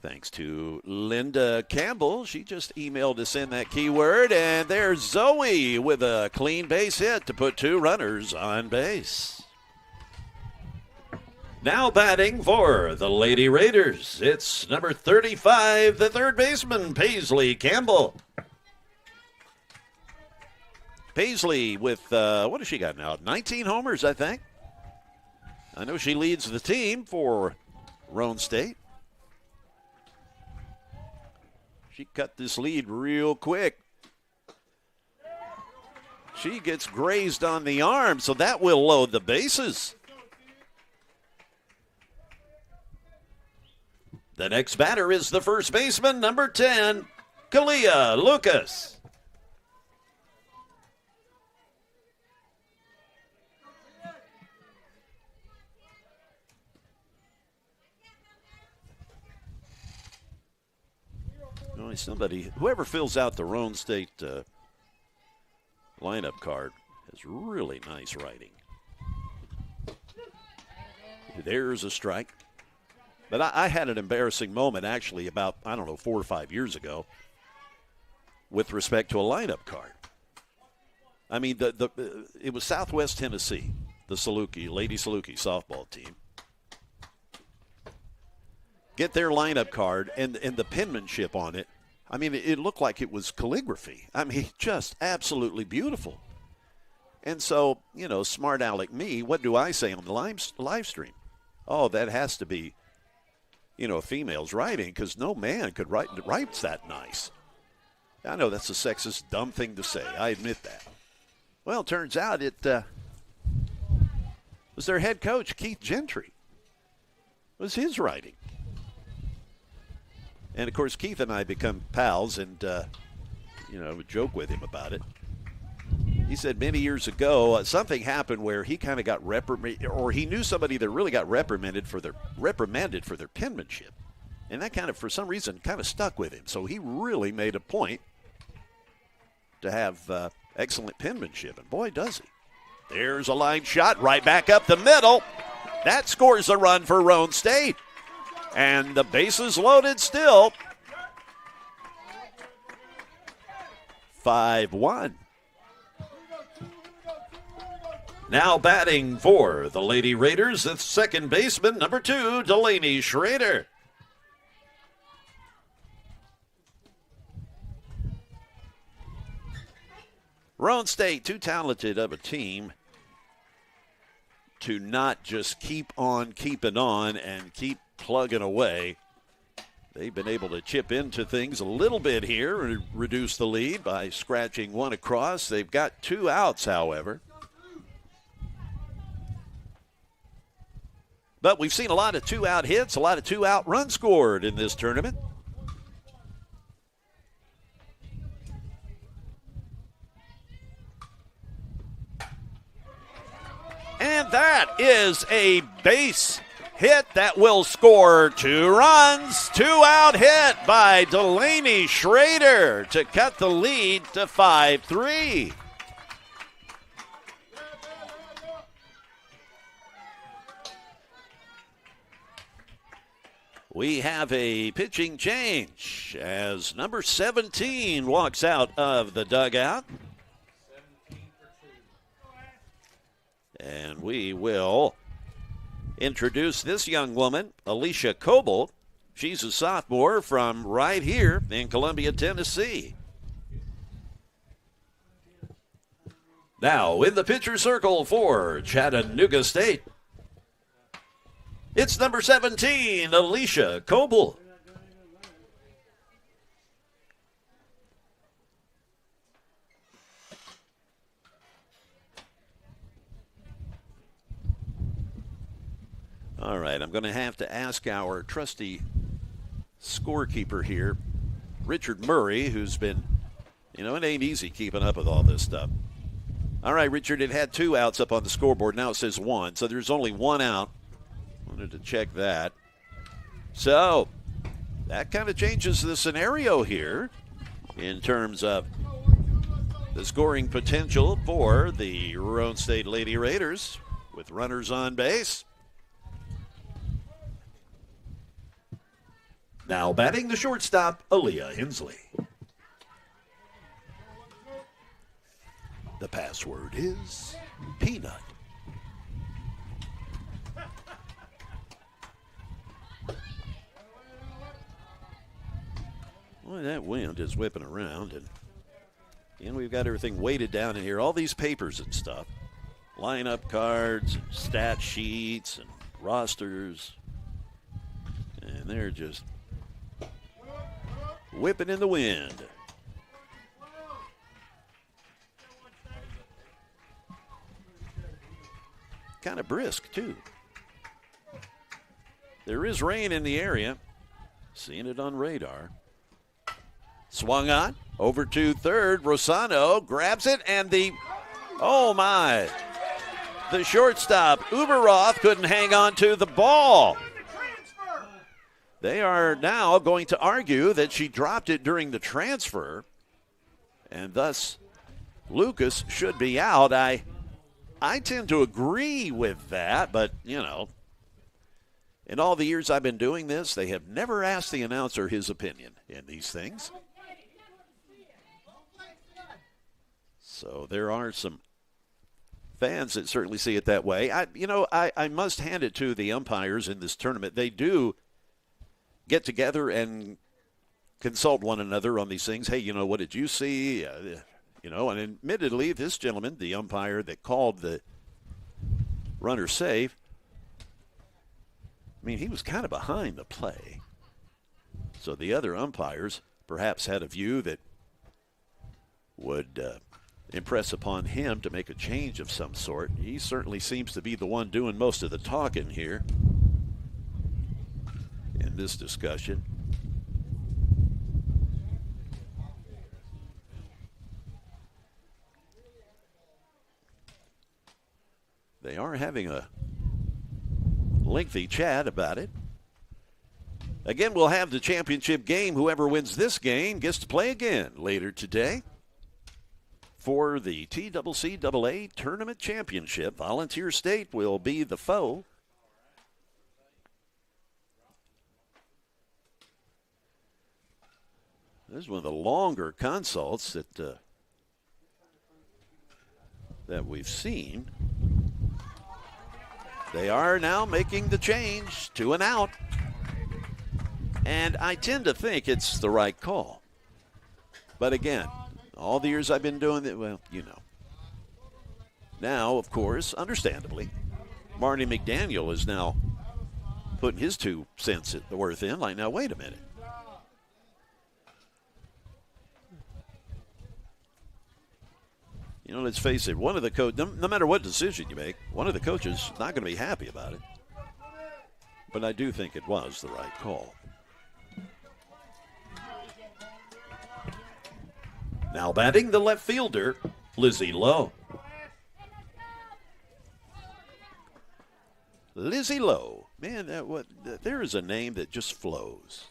Thanks to Linda Campbell. She just emailed us in that keyword. And there's Zoe with a clean base hit to put two runners on base. Now batting for the Lady Raiders, it's number 35, the third baseman, Paisley Campbell. Paisley with, what has she got now? 19 homers, I think. I know she leads the team for Roane State. She cut this lead real quick. She gets grazed on the arm, so that will load the bases. The next batter is the first baseman, number 10, Kalia Lucas. Whoever fills out the Roane State lineup card has really nice writing. There's a strike. But I had an embarrassing moment actually about, 4 or 5 years ago with respect to a lineup card. I mean, it was Southwest Tennessee, the Lady Saluki softball team. Get their lineup card and the penmanship on it. I mean, it looked like it was calligraphy. I mean, just absolutely beautiful. And so, smart aleck me, what do I say on the live stream? Oh, that has to be, a female's writing because no man could write that nice. I know that's a sexist, dumb thing to say. I admit that. Well, it turns out it was their head coach, Keith Gentry. It was his writing. And, of course, Keith and I become pals and, would joke with him about it. He said many years ago something happened where he kind of got reprimanded, or he knew somebody that really got reprimanded for their penmanship. And that kind of, for some reason, kind of stuck with him. So he really made a point to have excellent penmanship. And, boy, does he. There's a line shot right back up the middle. That scores a run for Roane State. And the bases loaded still. 5-1. Now batting for the Lady Raiders, the second baseman, number 2, Delaney Schrader. Roane State, too talented of a team to not just keep on keeping on and keep plugging away. They've been able to chip into things a little bit here and reduce the lead by scratching one across. They've got 2 outs, however. But we've seen a lot of 2-out hits, a lot of 2-out runs scored in this tournament. that is a base hit that will score 2 runs. 2-out hit by Delaney Schrader to cut the lead to 5-3. We have a pitching change as number 17 walks out of the dugout. And we will introduce this young woman, Alicia Coble. She's a sophomore from right here in Columbia, Tennessee. Now in the pitcher circle for Chattanooga State, it's number 17, Alicia Coble. All right, I'm going to have to ask our trusty scorekeeper here, Richard Murray, who's been, it ain't easy keeping up with all this stuff. All right, Richard, it had 2 outs up on the scoreboard. Now it says 1, so there's only 1 out. Wanted to check that. So that kind of changes the scenario here in terms of the scoring potential for the Roane State Lady Raiders with runners on base. Now batting the shortstop, Aaliyah Hensley. The password is Peanut. Boy, that wind is whipping around, and we've got everything weighted down in here. All these papers and stuff, lineup cards, and stat sheets, and rosters, and they're just whipping in the wind. Kind of brisk, too. There is rain in the area. Seeing it on radar. Swung on. Over to third. Rosano grabs it, and the shortstop, Uberoth, couldn't hang on to the ball. They are now going to argue that she dropped it during the transfer, and thus Lucas should be out. I tend to agree with that, but, in all the years I've been doing this, they have never asked the announcer his opinion in these things. So there are some fans that certainly see it that way. I must hand it to the umpires in this tournament. They do get together and consult one another on these things. Hey, what did you see? And admittedly, this gentleman, the umpire that called the runner safe, he was kind of behind the play. So the other umpires perhaps had a view that would impress upon him to make a change of some sort. He certainly seems to be the one doing most of the talking here in this discussion. They are having a lengthy chat about it. Again, we'll have the championship game. Whoever wins this game gets to play again later today for the TCCAA Tournament Championship. Volunteer State will be the foe. This is one of the longer consults that we've seen. They are now making the change to an out. And I tend to think it's the right call. But again, all the years I've been doing it, Now, of course, understandably, Marty McDaniel is now putting his 2 cents worth in. Like, now, wait a minute. Let's face it, one of the coaches, no matter what decision you make, one of the coaches is not going to be happy about it. But I do think it was the right call. Now batting the left fielder, Lizzie Lowe. Lizzie Lowe. Man, there is a name that just flows.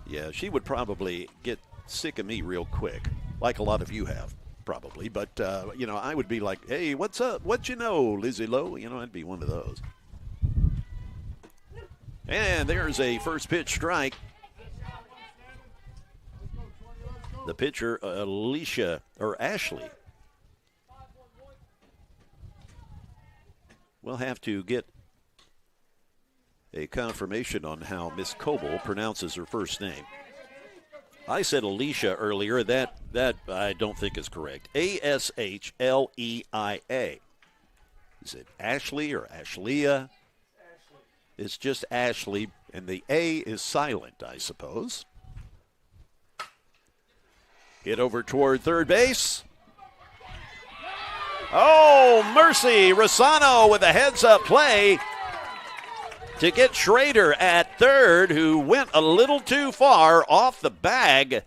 Yeah, she would probably get sick of me real quick, like a lot of you have, probably. But, I would be like, hey, what's up? What you know, Lizzie Lowe? I'd be one of those. And there's a first pitch strike. The pitcher, Ashley. We'll have to get a confirmation on how Miss Coble pronounces her first name. I said Alicia earlier. That I don't think is correct. Ashleia. Is it Ashley or Ashleia? It's just Ashley, and the A is silent, I suppose. Hit over toward third base. Oh, mercy. Rossano with a heads-up play to get Schrader at third, who went a little too far off the bag.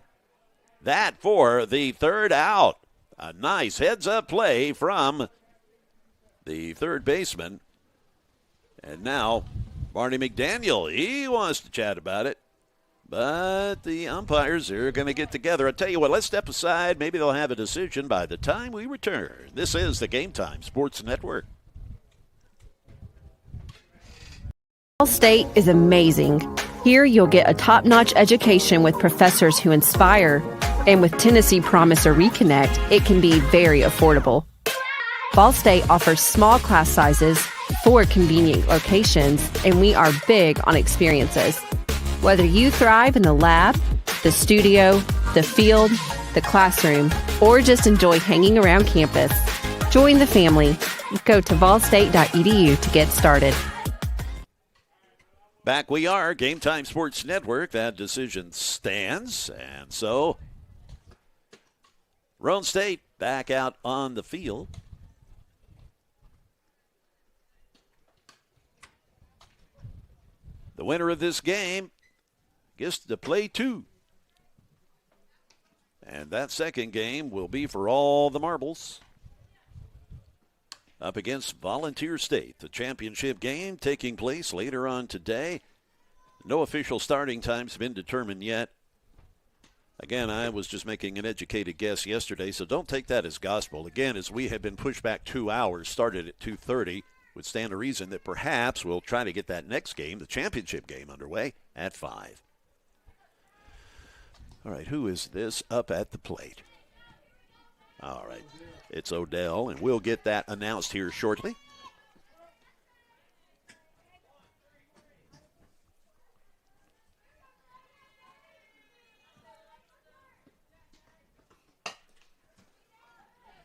That for the third out. A nice heads-up play from the third baseman. And now Barney McDaniel, he wants to chat about it. But the umpires are going to get together. I tell you what, let's step aside. Maybe they'll have a decision by the time we return. This is the Game Time Sports Network. Ball State is amazing. Here you'll get a top-notch education with professors who inspire. And with Tennessee Promise or Reconnect, it can be very affordable. Ball State offers small class sizes, 4 convenient locations, and we are big on experiences. Whether you thrive in the lab, the studio, the field, the classroom, or just enjoy hanging around campus, join the family. Go to ballstate.edu to get started. Back we are, Game Time Sports Network. That decision stands. And so, Roane State back out on the field. The winner of this game gets to play 2. And that second game will be for all the marbles. Up against Volunteer State, the championship game taking place later on today. No official starting time's been determined yet. Again, I was just making an educated guess yesterday, so don't take that as gospel. Again, as we have been pushed back 2 hours, started at 2:30, would stand to reason that perhaps we'll try to get that next game, the championship game, underway at 5. All right, who is this up at the plate? All right, it's Odell, and we'll get that announced here shortly.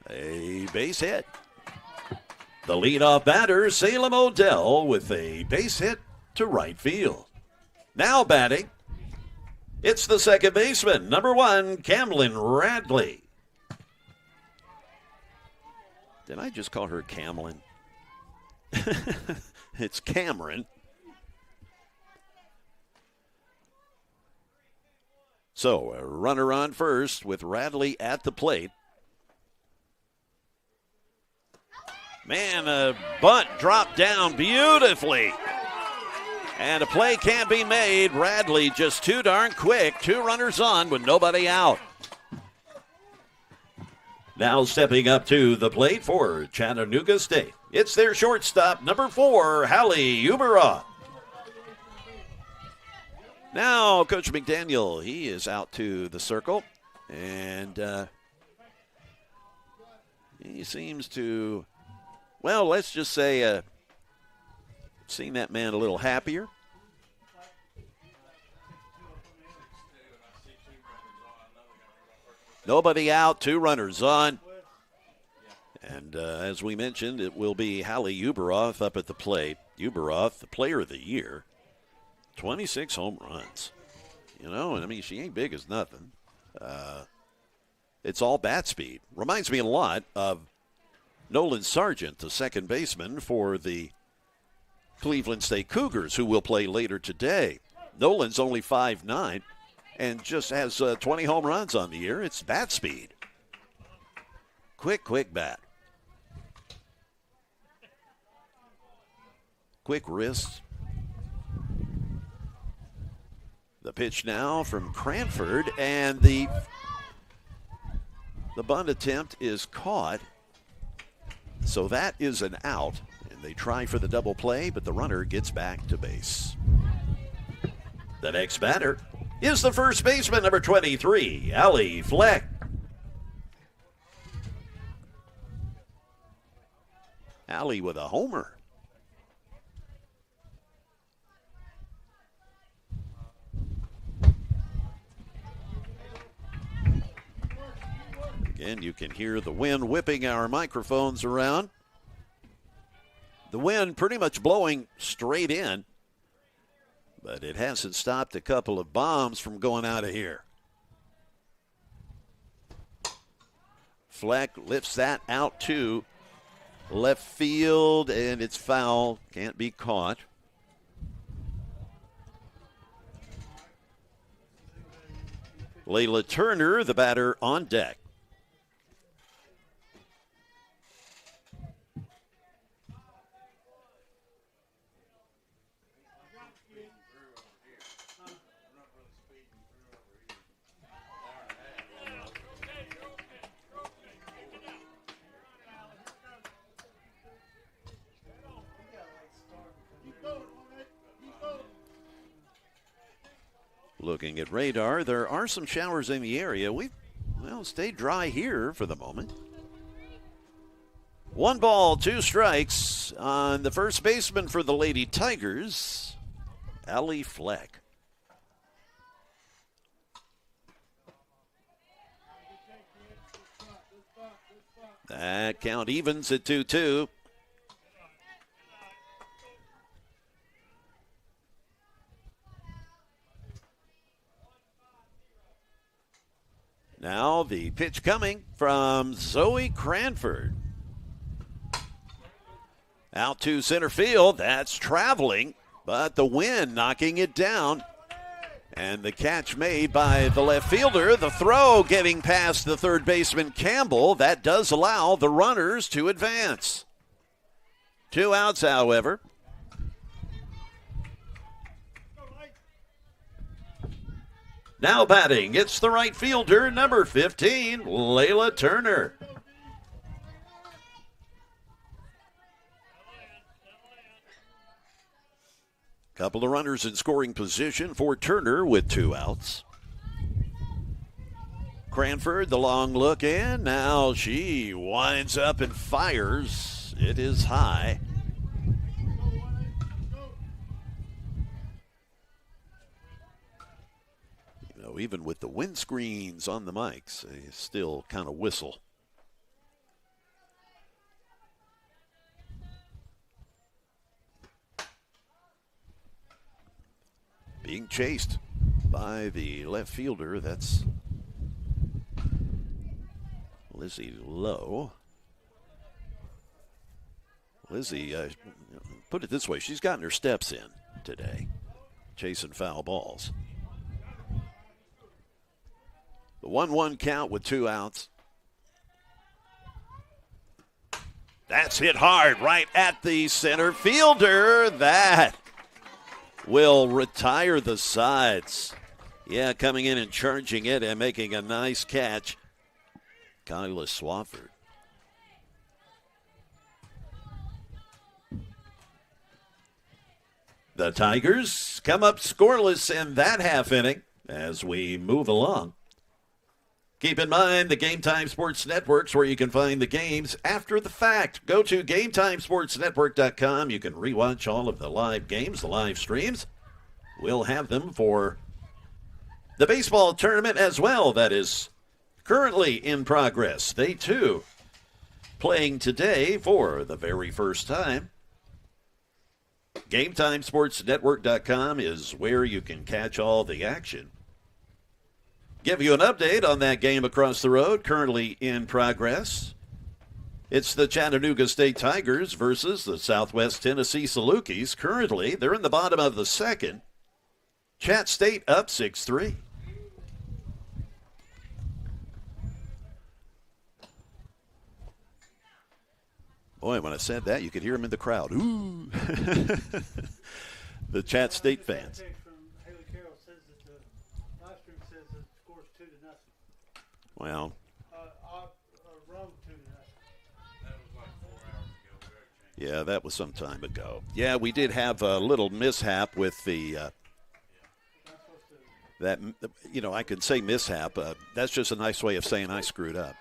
A base hit. The leadoff batter, Salem Odell, with a base hit to right field. Now batting, it's the second baseman, number 1, Camlin Radley. Did I just call her Camlin? It's Cameron. So a runner on first with Radley at the plate. Man, a bunt dropped down beautifully. And a play can't be made. Radley just too darn quick. 2 runners on with nobody out. Now stepping up to the plate for Chattanooga State. It's their shortstop, number 4, Hallie Uberoth. Now Coach McDaniel, he is out to the circle. And he seems to, well, let's just say, seen that man a little happier. Nobody out, 2 runners on. And as we mentioned, it will be Hallie Uberoth up at the plate. Uberoth, the player of the year, 26 home runs. You know, and I mean, she ain't big as nothing. It's all bat speed. Reminds me a lot of Nolan Sargent, the second baseman for the Cleveland State Cougars, who will play later today. Nolan's only 5'9", and just has 20 home runs on the year. It's bat speed. Quick bat. Quick wrists. The pitch now from Cranford, and the bunt attempt is caught. So that is an out, and they try for the double play, but the runner gets back to base. The next batter is the first baseman, number 23, Allie Fleck. Allie with a homer. Again, you can hear the wind whipping our microphones around. The wind pretty much blowing straight in, but it hasn't stopped a couple of bombs from going out of here. Fleck lifts that out to left field, and it's foul. Can't be caught. Layla Turner, the batter, on deck. Looking at radar, there are some showers in the area. We've, stayed dry here for the moment. 1 ball, 2 strikes on the first baseman for the Lady Tigers, Allie Fleck. That count evens at 2-2. Now the pitch coming from Zoe Cranford. Out to center field. That's traveling, but the wind knocking it down. And the catch made by the left fielder. The throw getting past the third baseman Campbell. That does allow the runners to advance. 2 outs, however. Now batting, it's the right fielder, number 15, Layla Turner. Couple of runners in scoring position for Turner with 2 outs. Cranford, the long look in. Now she winds up and fires. It is high. Even with the windscreens on the mics, they still kind of whistle. Being chased by the left fielder, that's Lizzie Lowe. Lizzie, put it this way, she's gotten her steps in today, chasing foul balls. The 1-1 count with 2 outs. That's hit hard right at the center fielder. That will retire the sides. Yeah, coming in and charging it and making a nice catch, Kyla Swafford. The Tigers come up scoreless in that half inning as we move along. Keep in mind the Game Time Sports Network's where you can find the games after the fact. Go to GameTimeSportsNetwork.com. You can rewatch all of the live games, the live streams. We'll have them for the baseball tournament as well. That is currently in progress. They, too, playing today for the very first time. GameTimeSportsNetwork.com is where you can catch all the action. Give you an update on that game across the road, currently in progress. It's the Chattanooga State Tigers versus the Southwest Tennessee Salukis. Currently, they're in the bottom of the second. Chat State up 6-3. Boy, when I said that, you could hear him in the crowd. Ooh. The Chat State fans. Well, yeah, that was some time ago. Yeah, we did have a little mishap with the that. You know, I could say mishap. That's just a nice way of saying I screwed up.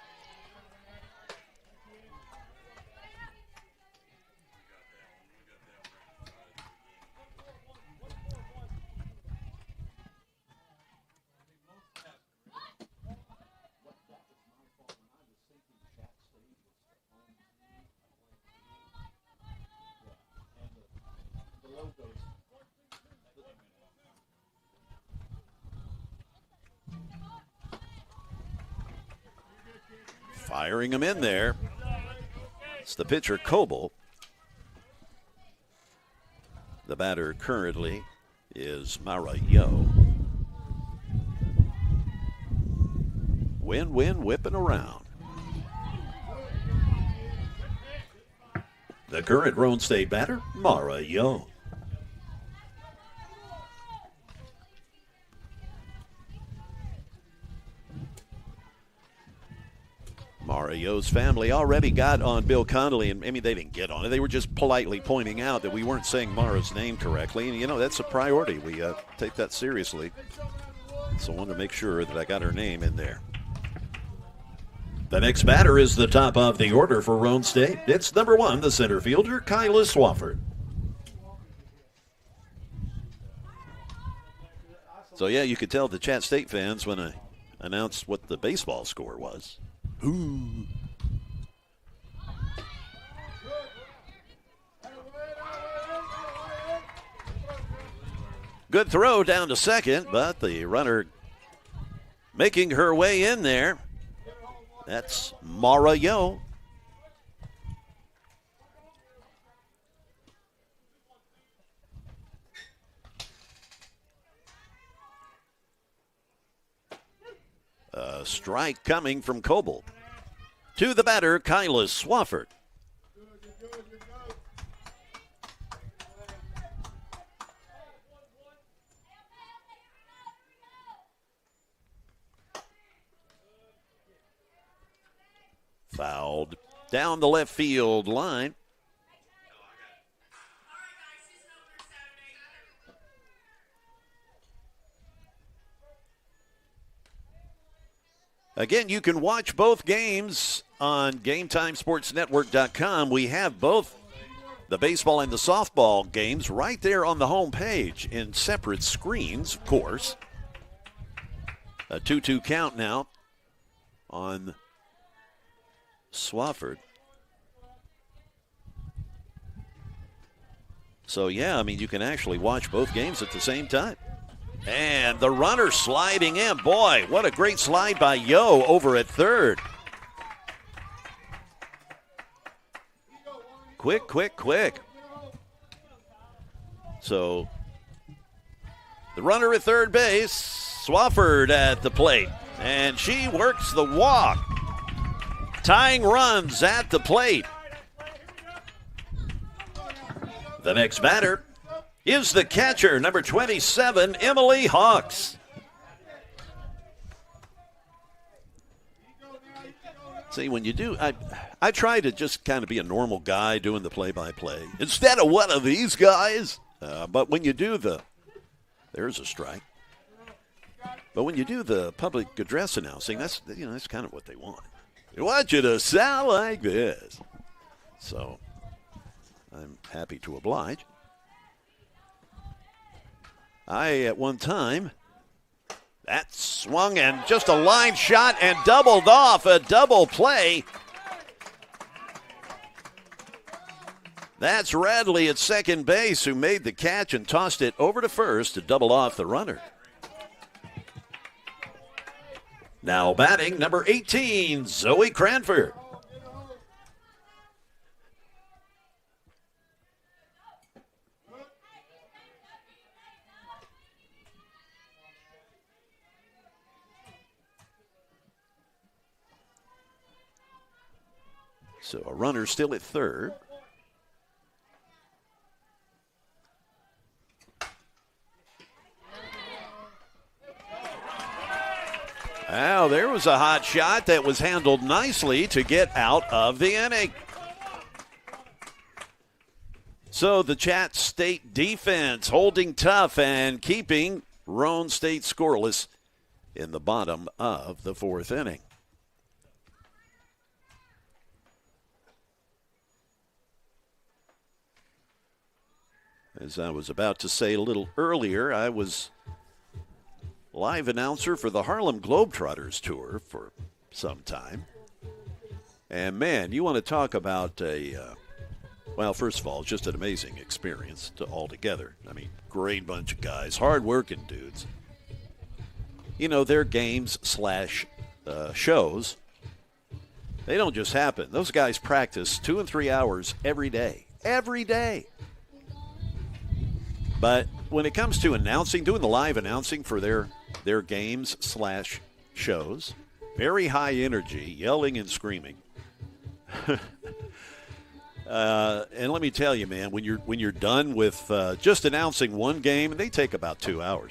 Firing him in there. It's the pitcher, Coble. The batter currently is Marayo. Win-win whipping around. The current Roane State batter, Marayo. Mario's family already got on Bill Connolly, and I mean, they didn't get on it. They were just politely pointing out that we weren't saying Mara's name correctly, and, you know, that's a priority. We take that seriously. So I wanted to make sure that I got her name in there. The next batter is the top of the order for Roane State. It's number 1, the center fielder, Kyla Swafford. So, yeah, you could tell the Chat State fans when I announced what the baseball score was. Ooh. Good throw down to second, but the runner making her way in there. That's Marayo. A strike coming from Coble. To the batter, Kyla Swafford. Fouled down the left field line. Again, you can watch both games on GameTimeSportsNetwork.com. We have both the baseball and the softball games right there on the home page in separate screens, of course. A 2-2 count now on Swafford. So, yeah, I mean, you can actually watch both games at the same time. And the runner sliding in. Boy, what a great slide by Yo over at third. Quick, quick, quick. So, the runner at third base, Swafford at the plate. And she works the walk. Tying runs at the plate. The next batter is the catcher, number 27, Emily Hawks. See, when you do, I try to just kind of be a normal guy doing the play-by-play instead of one of these guys. But when you do there's a strike. But when you do the public address announcing, that's kind of what they want. They want you to sound like this. So I'm happy to oblige. At one time, that swung and just a line shot and doubled off, a double play. That's Radley at second base who made the catch and tossed it over to first to double off the runner. Now batting, number 18, Zoe Cranford. So a runner still at third. Wow, there was a hot shot that was handled nicely to get out of the inning. So the Chat State defense holding tough and keeping Roane State scoreless in the bottom of the fourth inning. As I was about to say a little earlier, I was live announcer for the Harlem Globetrotters tour for some time. And, man, you want to talk about well, first of all, just an amazing experience altogether. I mean, great bunch of guys, hard-working dudes. You know, their games / shows, they don't just happen. Those guys practice 2 and 3 hours every day. Every day. But when it comes to announcing, doing the live announcing for their games / shows, very high energy, yelling and screaming. And let me tell you, man, when you're done with just announcing one game, they take about 2 hours.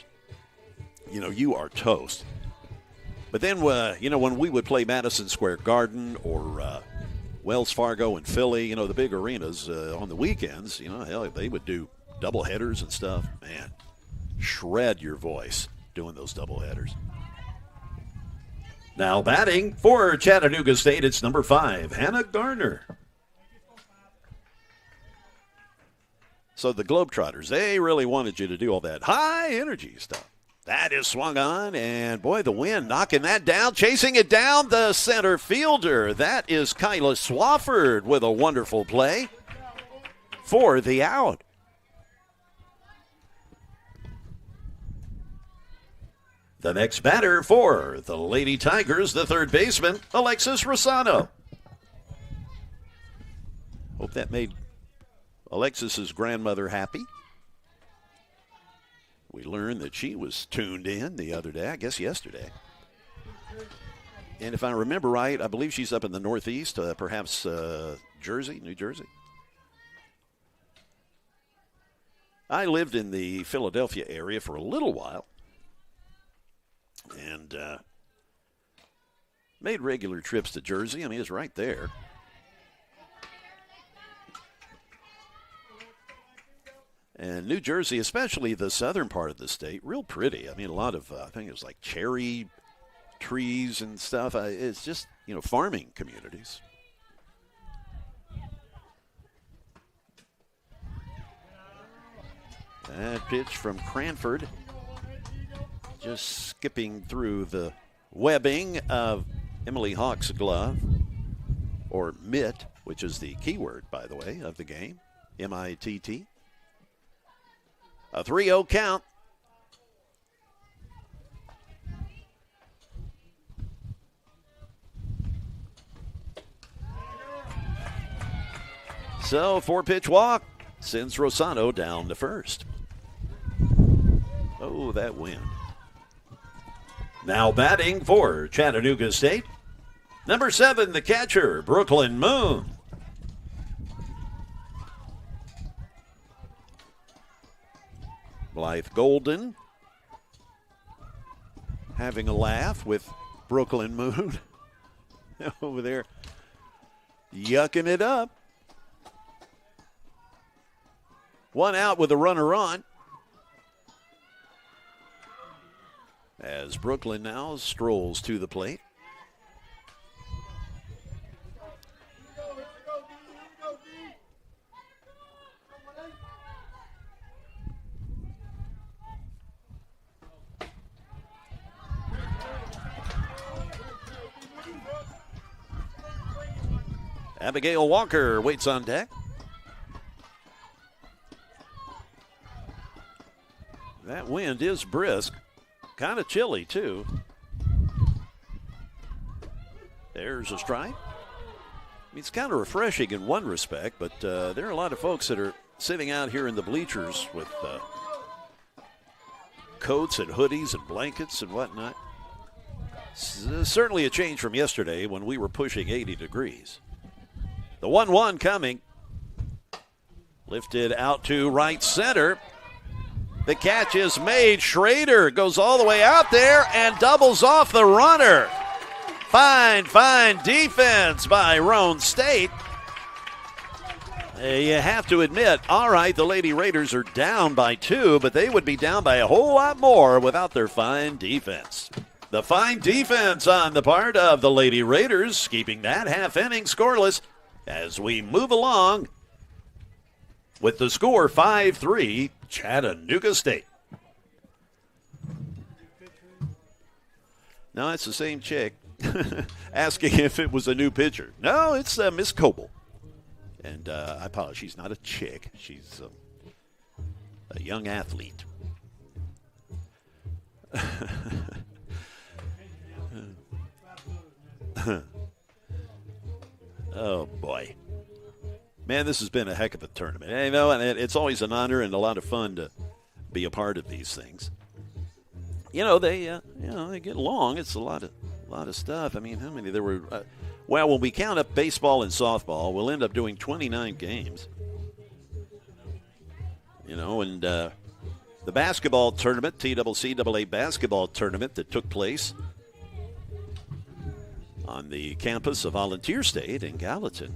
You know, you are toast. But then, you know, when we would play Madison Square Garden or Wells Fargo and Philly, you know, the big arenas on the weekends, you know, hell, they would do double headers and stuff. Man, shred your voice doing those double headers. Now batting for Chattanooga State, it's number 5, Hannah Garner. So the Globetrotters, they really wanted you to do all that high energy stuff. That is swung on, and boy, the wind knocking that down, chasing it down, the center fielder. That is Kyla Swafford with a wonderful play for the out. The next batter for the Lady Tigers, the third baseman, Alexis Rosano. Hope that made Alexis's grandmother happy. We learned that she was tuned in the other day, I guess yesterday. And if I remember right, I believe she's up in the Northeast, perhaps Jersey, New Jersey. I lived in the Philadelphia area for a little while and made regular trips to Jersey. I mean, it's right there. And New Jersey, especially the southern part of the state, real pretty. I mean, a lot of, I think it was like cherry trees and stuff. It's just, you know, farming communities. That pitch from Cranford, just skipping through the webbing of Emily Hawk's glove, or mitt, which is the key word, by the way, of the game, M-I-T-T. A 3-0 count. So, 4-pitch walk sends Rosano down to first. Oh, that wind. Now batting for Chattanooga State, number 7, the catcher, Brooklyn Moon. Blythe Golden having a laugh with Brooklyn Moon over there, yucking it up. 1 out with a runner on. As Brooklyn now strolls to the plate. Abigail Walker waits on deck. That wind is brisk. Kind of chilly, too. There's a strike. I mean, it's kind of refreshing in one respect, but there are a lot of folks that are sitting out here in the bleachers with coats and hoodies and blankets and whatnot. Certainly a change from yesterday when we were pushing 80 degrees. The 1-1 coming. Lifted out to right center. The catch is made. Schrader goes all the way out there and doubles off the runner. Fine defense by Roane State. You have to admit, all right, the Lady Raiders are down by 2, but they would be down by a whole lot more without their fine defense. The fine defense on the part of the Lady Raiders, keeping that half inning scoreless as we move along with the score 5-3, Chattanooga State. No, it's the same chick asking if it was a new pitcher. No, it's Miss Coble. And I apologize, she's not a chick. She's a young athlete. Oh, boy. Man, this has been a heck of a tournament. You know, and it's always an honor and a lot of fun to be a part of these things. You know, they get long. It's a lot of stuff. I mean, how many there were? Well, when we count up baseball and softball, we'll end up doing 29 games. You know, and the basketball tournament, TCCAA basketball tournament that took place on the campus of Volunteer State in Gallatin.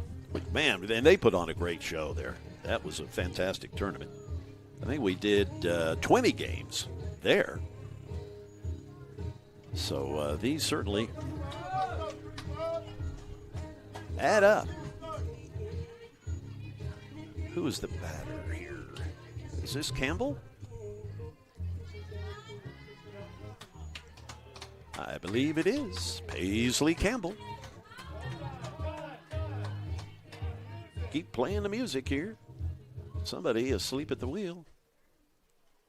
Man, and they put on a great show there. That was a fantastic tournament. I think we did 20 games there. So these certainly add up. Who is the batter here? Is this Campbell? I believe it is. Paisley Campbell. Keep playing the music here. Somebody asleep at the wheel.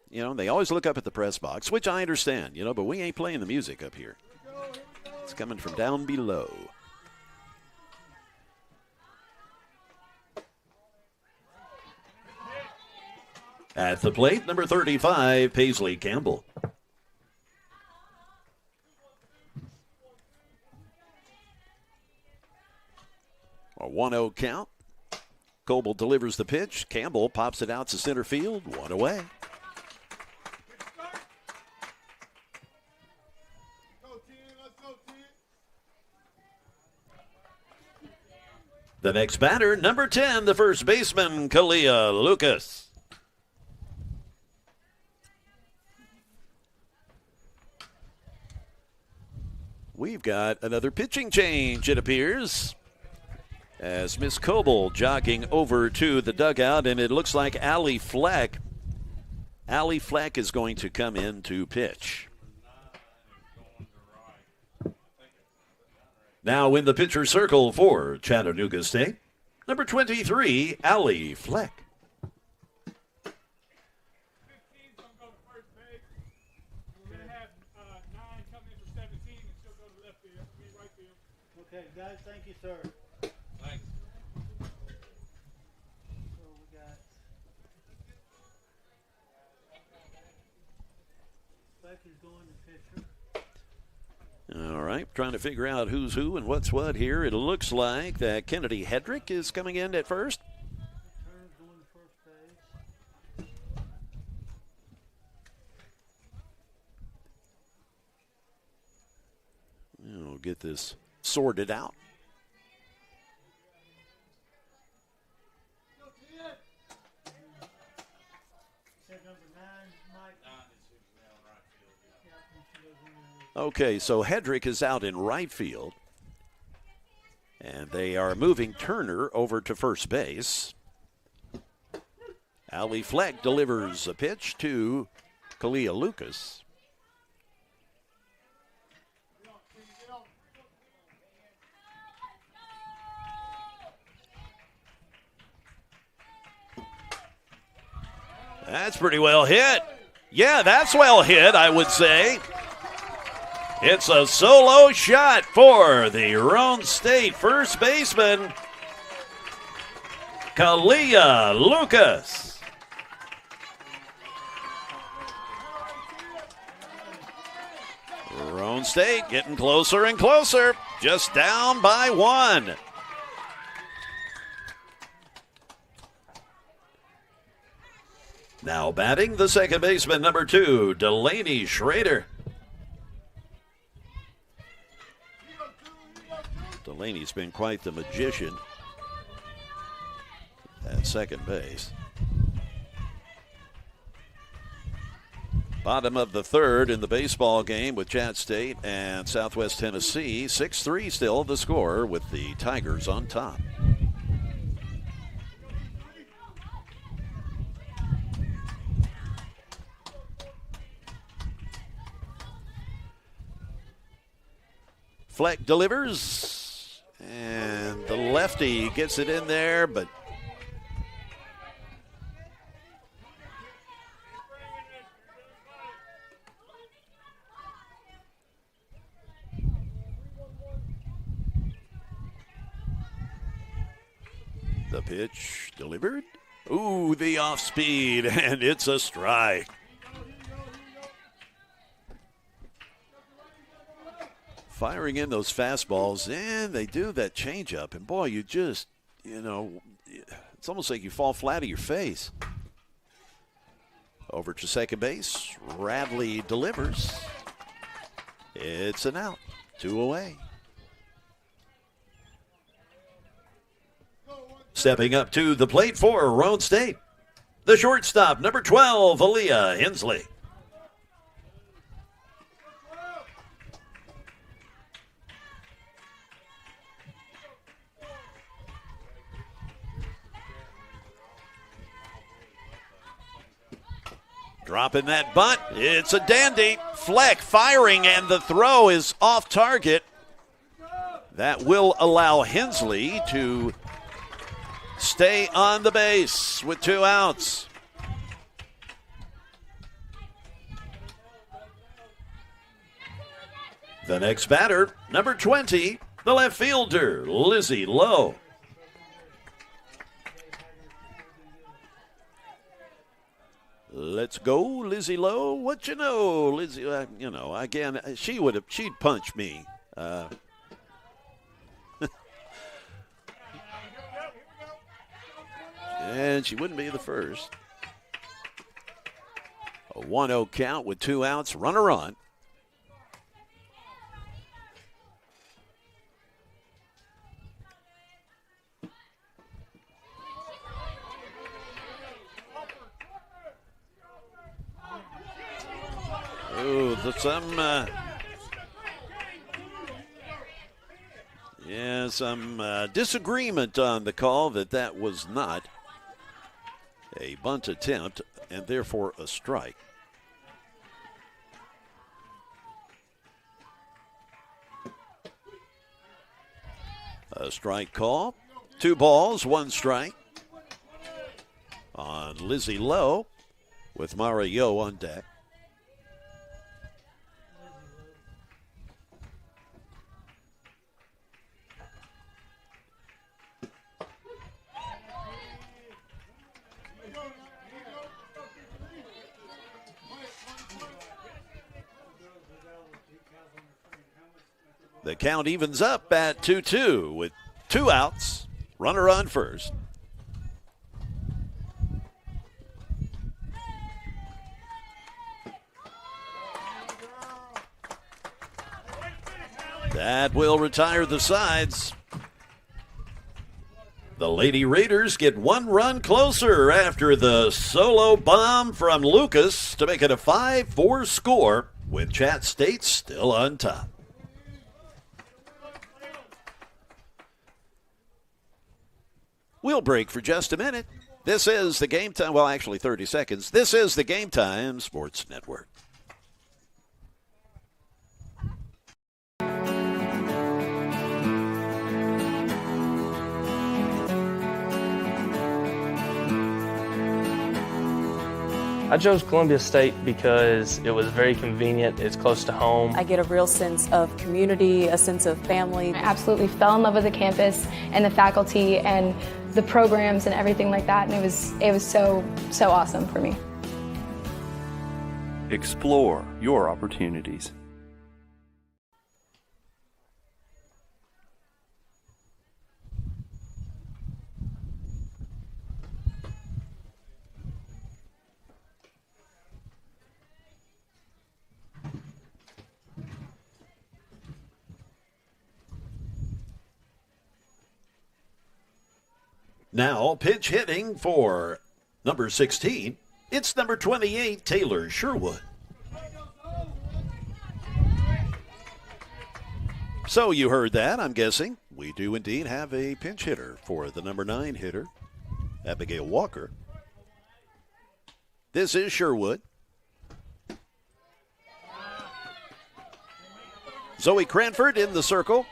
You know, they always look up at the press box, which I understand, you know, but we ain't playing the music up here. It's coming from down below. At the plate, number 35, Paisley Campbell. A 1-0 count. Coble delivers the pitch. Campbell pops it out to center field. 1 away. The next batter, number 10, the first baseman, Kalia Lucas. We've got another pitching change, it appears, as Miss Coble jogging over to the dugout, and it looks like Allie Fleck is going to come in to pitch. Now in the pitcher circle for Chattanooga State, number 23, Allie Fleck. Okay, guys, thank you, sir. Thanks. So we got Fleck is going to pitcher. All right, trying to figure out who's who and what's what here. It looks like that Kennedy Hedrick is coming in at first. Turner's going to first base. We'll get this sorted out. Okay, so Hedrick is out in right field. And they are moving Turner over to first base. Allie Fleck delivers a pitch to Kalia Lucas. That's pretty well hit. Yeah, that's well hit, I would say. It's a solo shot for the Roane State first baseman, Kalia Lucas. Roane State getting closer and closer, just down by 1. Now batting the second baseman, number 2, Delaney Schrader. Delaney's been quite the magician at second base. Bottom of the third in the baseball game with Chat State and Southwest Tennessee. 6-3 still the score with the Tigers on top. Fleck delivers, and the lefty gets it in there, but the pitch delivered. Ooh, the off speed, and it's a strike. Firing in those fastballs, and they do that changeup, and boy, you just, it's almost like you fall flat on your face. Over to second base, Radley delivers. It's an out, 2 away. Stepping up to the plate for Roane State, the shortstop, number 12, Aaliyah Hensley. Dropping that bunt. It's a dandy. Fleck firing, and the throw is off target. That will allow Hensley to stay on the base with 2 outs. The next batter, number 20, the left fielder, Lizzie Lowe. Let's go, Lizzie Lowe. What you know, Lizzie? Again, she'd punch me. And she wouldn't be the first. A 1-0 count with 2 outs, runner on. Ooh, some disagreement on the call that was not a bunt attempt and therefore a strike. A strike call. 2 balls, 1 strike on Lizzie Lowe with Mara Yo on deck. The count evens up at 2-2 with 2 outs. Runner on first. That will retire the sides. The Lady Raiders get 1 run closer after the solo bomb from Lucas to make it a 5-4 score with Chat State still on top. We'll break for just a minute. This is the Game Time, well, actually 30 seconds. This is the Game Time Sports Network. I chose Columbia State because it was very convenient. It's close to home. I get a real sense of community, a sense of family. I absolutely fell in love with the campus and the faculty and the programs and everything like that, and it was so awesome for me. Explore your opportunities. Now pitch hitting for number 16. It's number 28, Taylor Sherwood. So you heard that, I'm guessing. We do indeed have a pinch hitter for the number 9 hitter, Abigail Walker. This is Sherwood. Zoe Cranford in the circle.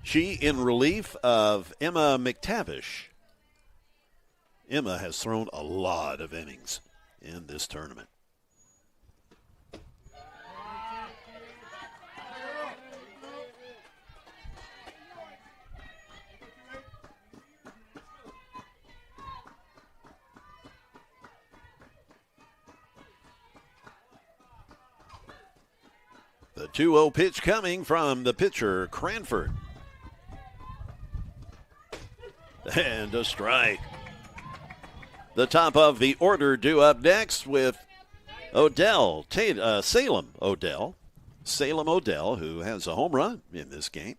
She in relief of Emma McTavish. Emma has thrown a lot of innings in this tournament. The 2-0 pitch coming from the pitcher, Cranford. And a strike. The top of the order due up next with Salem Odell. Salem Odell, who has a home run in this game,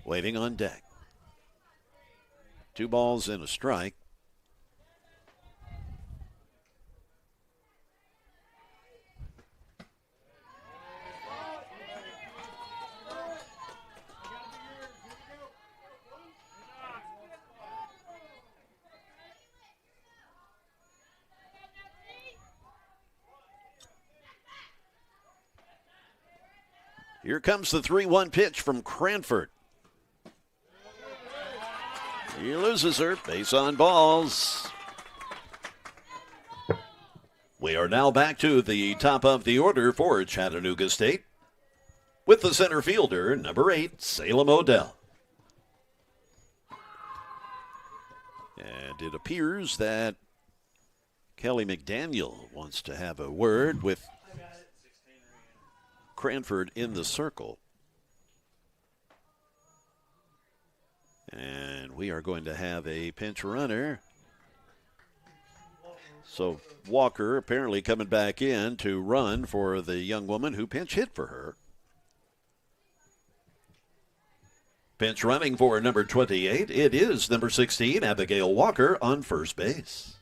waiting on deck. 2 balls and a strike. Here comes the 3-1 pitch from Cranford. He loses her. Base on balls. We are now back to the top of the order for Chattanooga State with the center fielder, number 8, Salem Odell. And it appears that Kelly McDaniel wants to have a word with Cranford in the circle. And we are going to have a pinch runner. So Walker apparently coming back in to run for the young woman who pinch hit for her. Pinch running for number 28. It is number 16, Abigail Walker, on first base.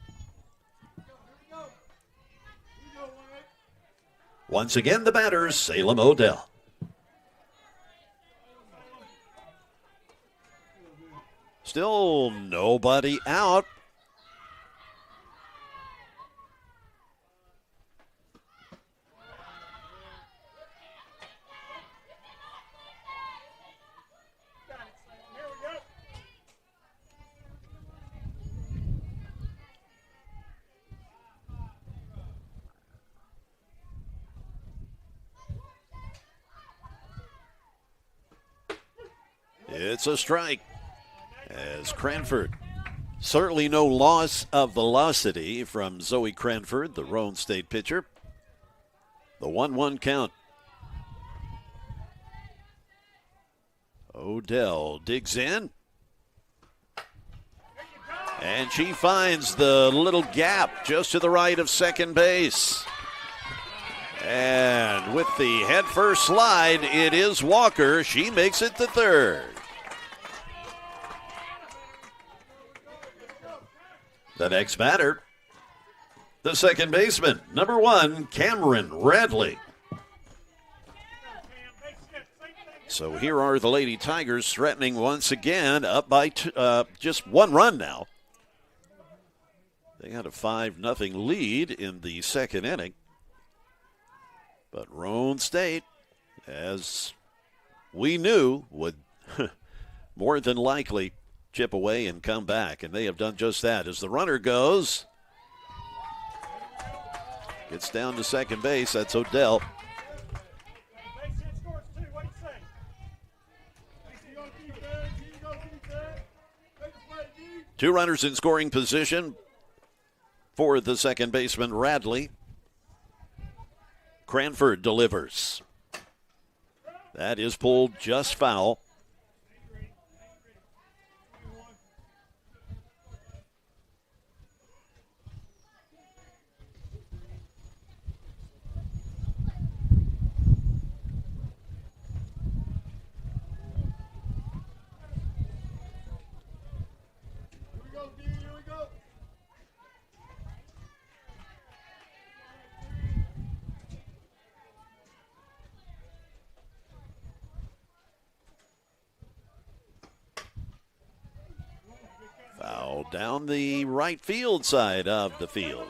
Once again, the batter, Salem Odell. Still nobody out. It's a strike as Cranford. Certainly no loss of velocity from Zoe Cranford, the Roane State pitcher. The 1-1 count. Odell digs in. And she finds the little gap just to the right of second base. And with the head first slide, it is Walker. She makes it to third. The next batter, the second baseman, number 1, Cameron Radley. So here are the Lady Tigers threatening once again, up by just 1 run now. They had a 5-0 lead in the second inning. But Roane State, as we knew, would more than likely chip away and come back, and they have done just that. As the runner goes, gets down to second base, that's Odell. Two runners in scoring position for the second baseman, Radley. Cranford delivers. That is pulled just foul. down the right field side of the field.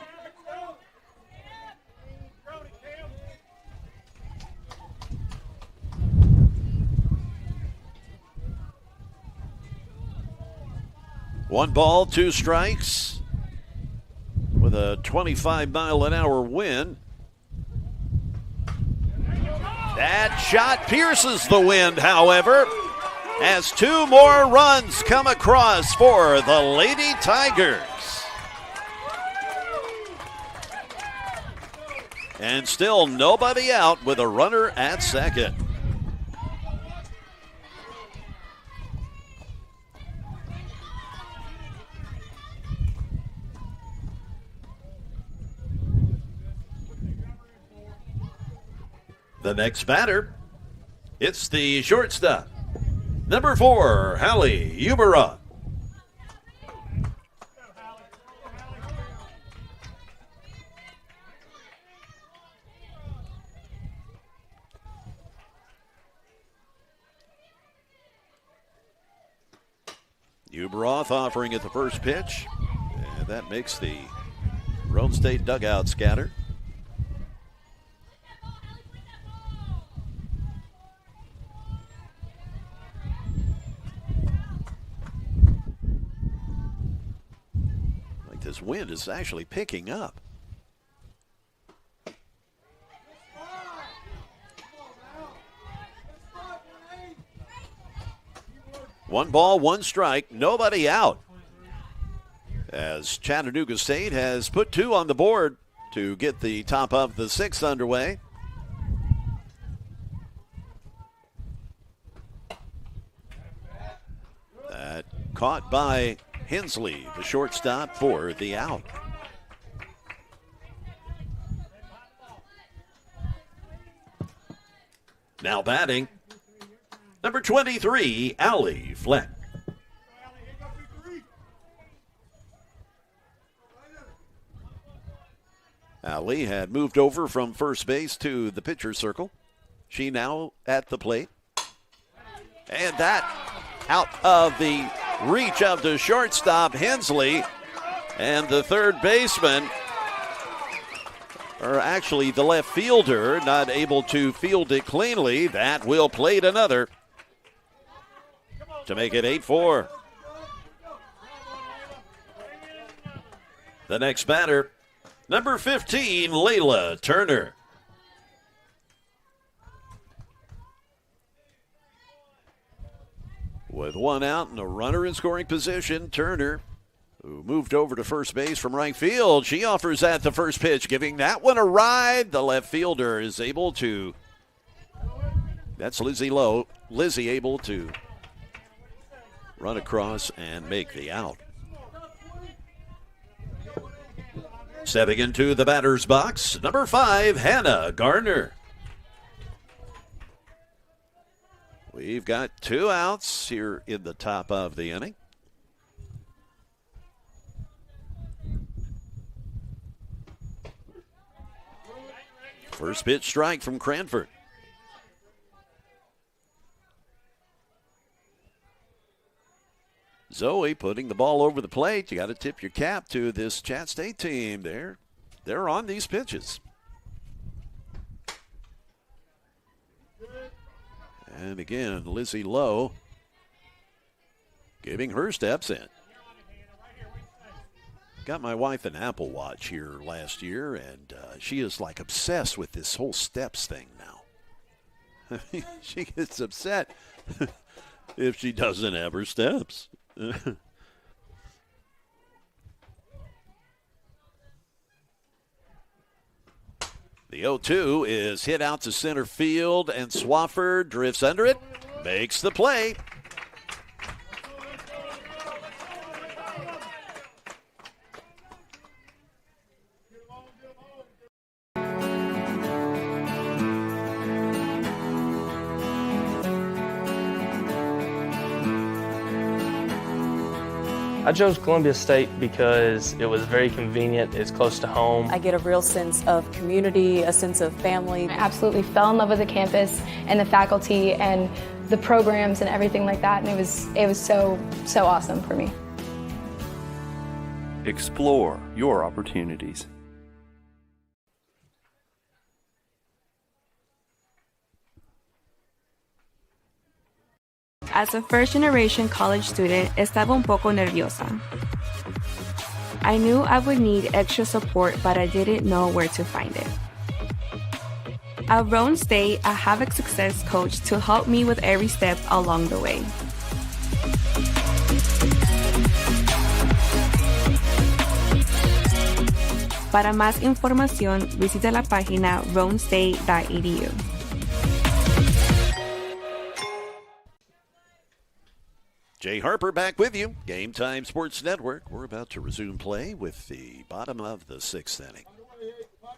One ball, two strikes with a 25-mile-an-hour wind. That shot pierces the wind, however, as two more runs come across for the Lady Tigers. And still nobody out with a runner at second. The next batter, it's the shortstop, number 4, Hallie Uberon. Uberoth offering at the first pitch, and that makes the Roane State dugout scatter. This wind is actually picking up. One ball, one strike, nobody out. As Chattanooga State has put 2 on the board to get the top of the 6th underway. That caught by Hensley, the shortstop, for the out. Now batting, number 23, Allie Fleck. Allie had moved over from first base to the pitcher's circle. She now at the plate. And that out of the reach of the shortstop, Hensley, and the third baseman, or actually the left fielder, not able to field it cleanly. That will plate another to make it 8-4. The next batter, number 15, Layla Turner. With one out and a runner in scoring position, Turner, who moved over to first base from right field, she offers that the first pitch, giving that one a ride. The left fielder is able to, that's Lizzie Lowe, Lizzie able to run across and make the out. Stepping into the batter's box, number 5, Hannah Garner. We've got 2 outs here in the top of the inning. First pitch strike from Cranford. Zoe putting the ball over the plate. You got to tip your cap to this Chat State team. They're on these pitches. And again, Lizzie Lowe giving her steps in. Got my wife an Apple Watch here last year, and she is like obsessed with this whole steps thing now. She gets upset if she doesn't have her steps. The 0-2 is hit out to center field, and Swafford drifts under it, makes the play. I chose Columbia State because it was very convenient, it's close to home. I get a real sense of community, a sense of family. I absolutely fell in love with the campus and the faculty and the programs and everything like that, and it was so awesome for me. Explore your opportunities. As a first-generation college student, estaba un poco nerviosa. I knew I would need extra support, but I didn't know where to find it. At Roane State, I have a success coach to help me with every step along the way. Para más información, visita la página roanestate.edu. Jay Harper back with you. Game Time Sports Network. We're about to resume play with the bottom of the sixth inning.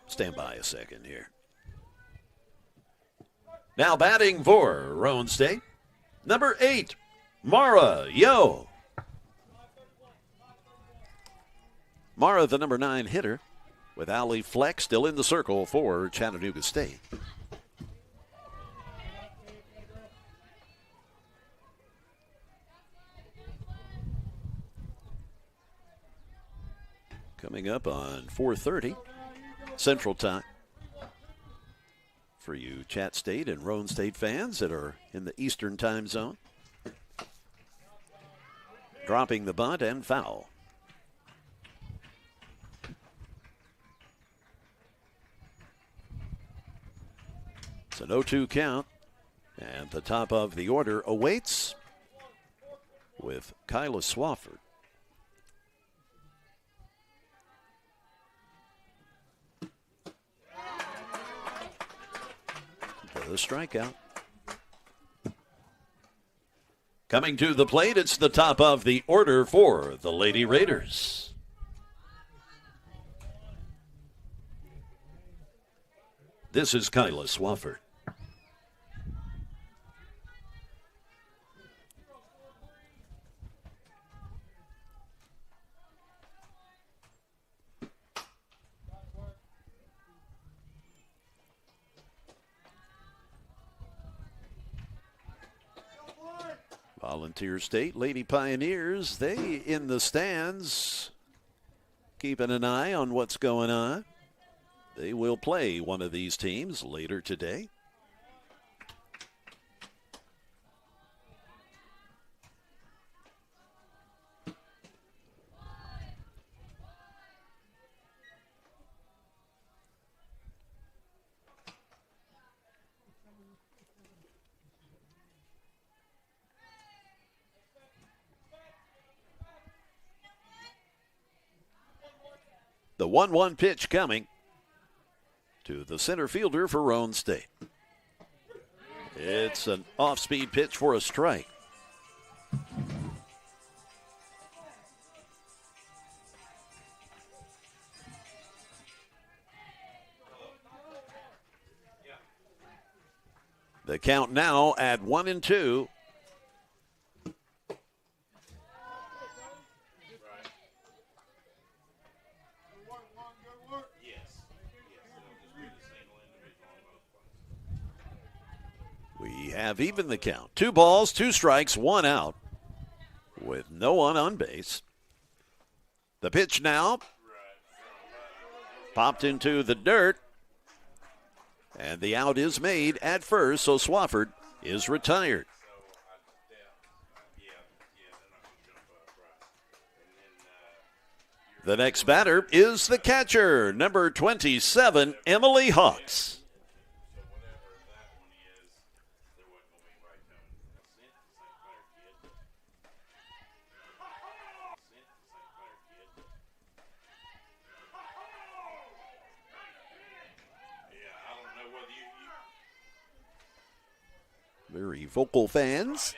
Stand by a second here. Now batting for Roane State, number 8, Mara Yo. Mara, the number 9 hitter, with Ali Fleck still in the circle for Chattanooga State. Coming up on 4:30 Central Time. For you Chat State and Roane State fans that are in the Eastern Time Zone. Dropping the bunt and foul. It's an 0-2 count. And the top of the order awaits with Kyla Swafford. The strikeout. Coming to the plate, it's the top of the order for the Lady Raiders. This is Kyla Swafford. Volunteer State, Lady Pioneers, they in the stands, keeping an eye on what's going on. They will play one of these teams later today. The 1-1 pitch coming to the center fielder for Roane State. It's an off-speed pitch for a strike. The count now at 1-2. We have even the count. 2 balls, 2 strikes, 1 out with no one on base. The pitch now popped into the dirt, and the out is made at first, so Swafford is retired. The next batter is the catcher, number 27, Emily Hawks. Very vocal fans.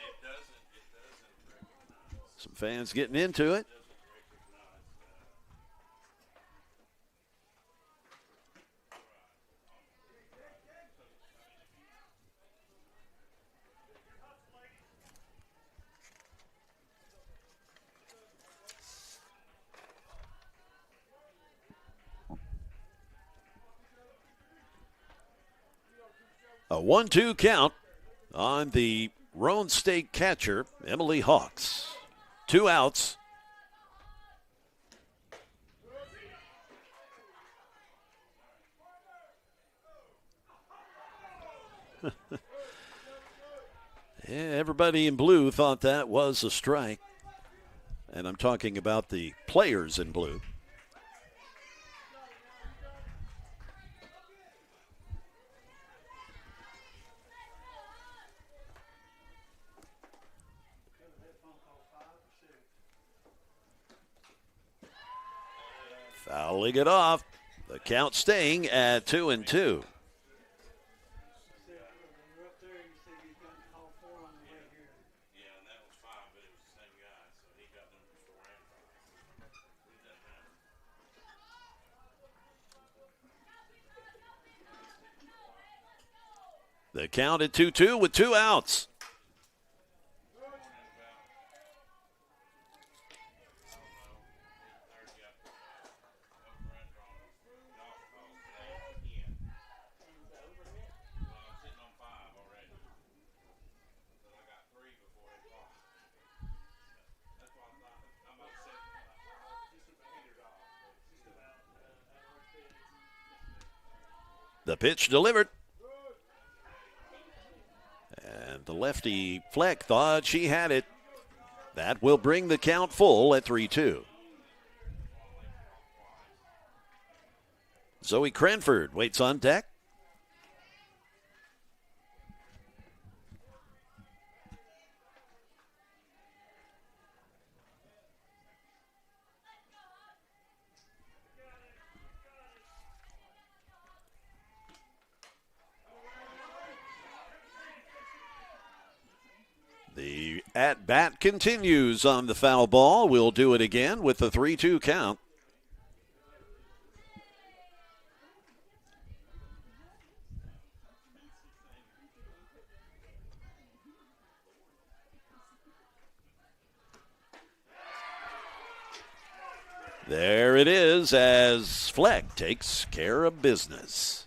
Some fans getting into it. A 1-2 count on the Roane State catcher, Emily Hawks. 2 outs. Yeah, everybody in blue thought that was a strike. And I'm talking about the players in blue. Fouling it off. The count staying at 2-2. The count at 2-2 with 2 outs. The pitch delivered. And the lefty Fleck thought she had it. That will bring the count full at 3-2. Zoe Cranford waits on deck. The at-bat continues on the foul ball. We'll do it again with the 3-2 count. There it is as Fleck takes care of business.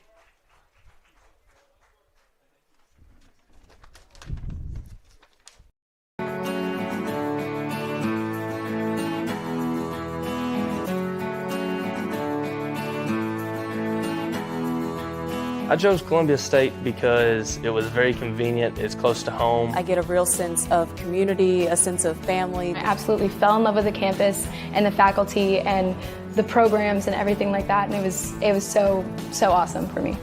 I chose Columbia State because it was very convenient. It's close to home. I get a real sense of community, a sense of family. I absolutely fell in love with the campus and the faculty and the programs and everything like that, and it was so awesome for me.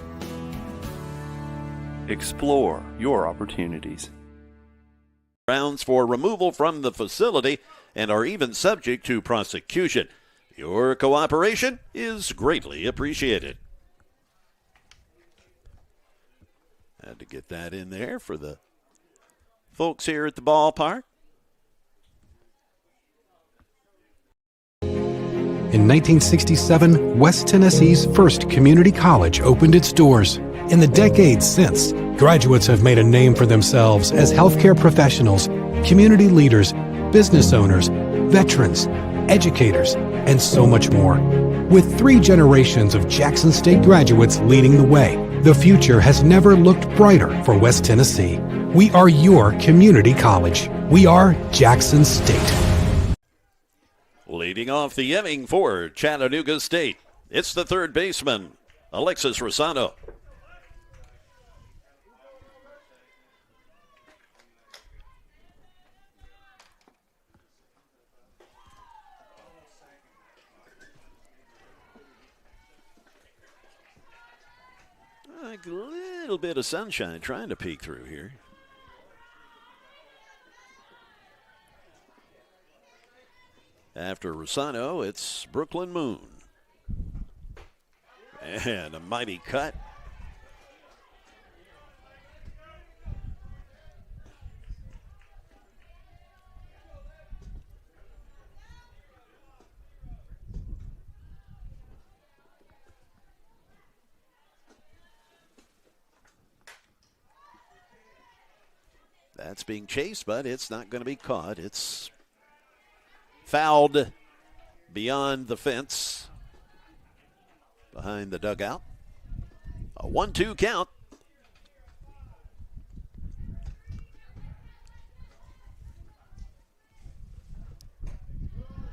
Explore your opportunities. Grounds for removal from the facility and are even subject to prosecution. Your cooperation is greatly appreciated. Had to get that in there for the folks here at the ballpark. In 1967, West Tennessee's first community college opened its doors. In the decades since, graduates have made a name for themselves as healthcare professionals, community leaders, business owners, veterans, educators, and so much more. With 3 generations of Jackson State graduates leading the way, the future has never looked brighter for West Tennessee. We are your community college. We are Jackson State. Leading off the inning for Chattanooga State, it's the third baseman, Alexis Rosano. A little bit of sunshine trying to peek through here. After Rosano, it's Brooklyn Moon. And a mighty cut. That's being chased, but it's not going to be caught. It's fouled beyond the fence, behind the dugout. A 1-2 count.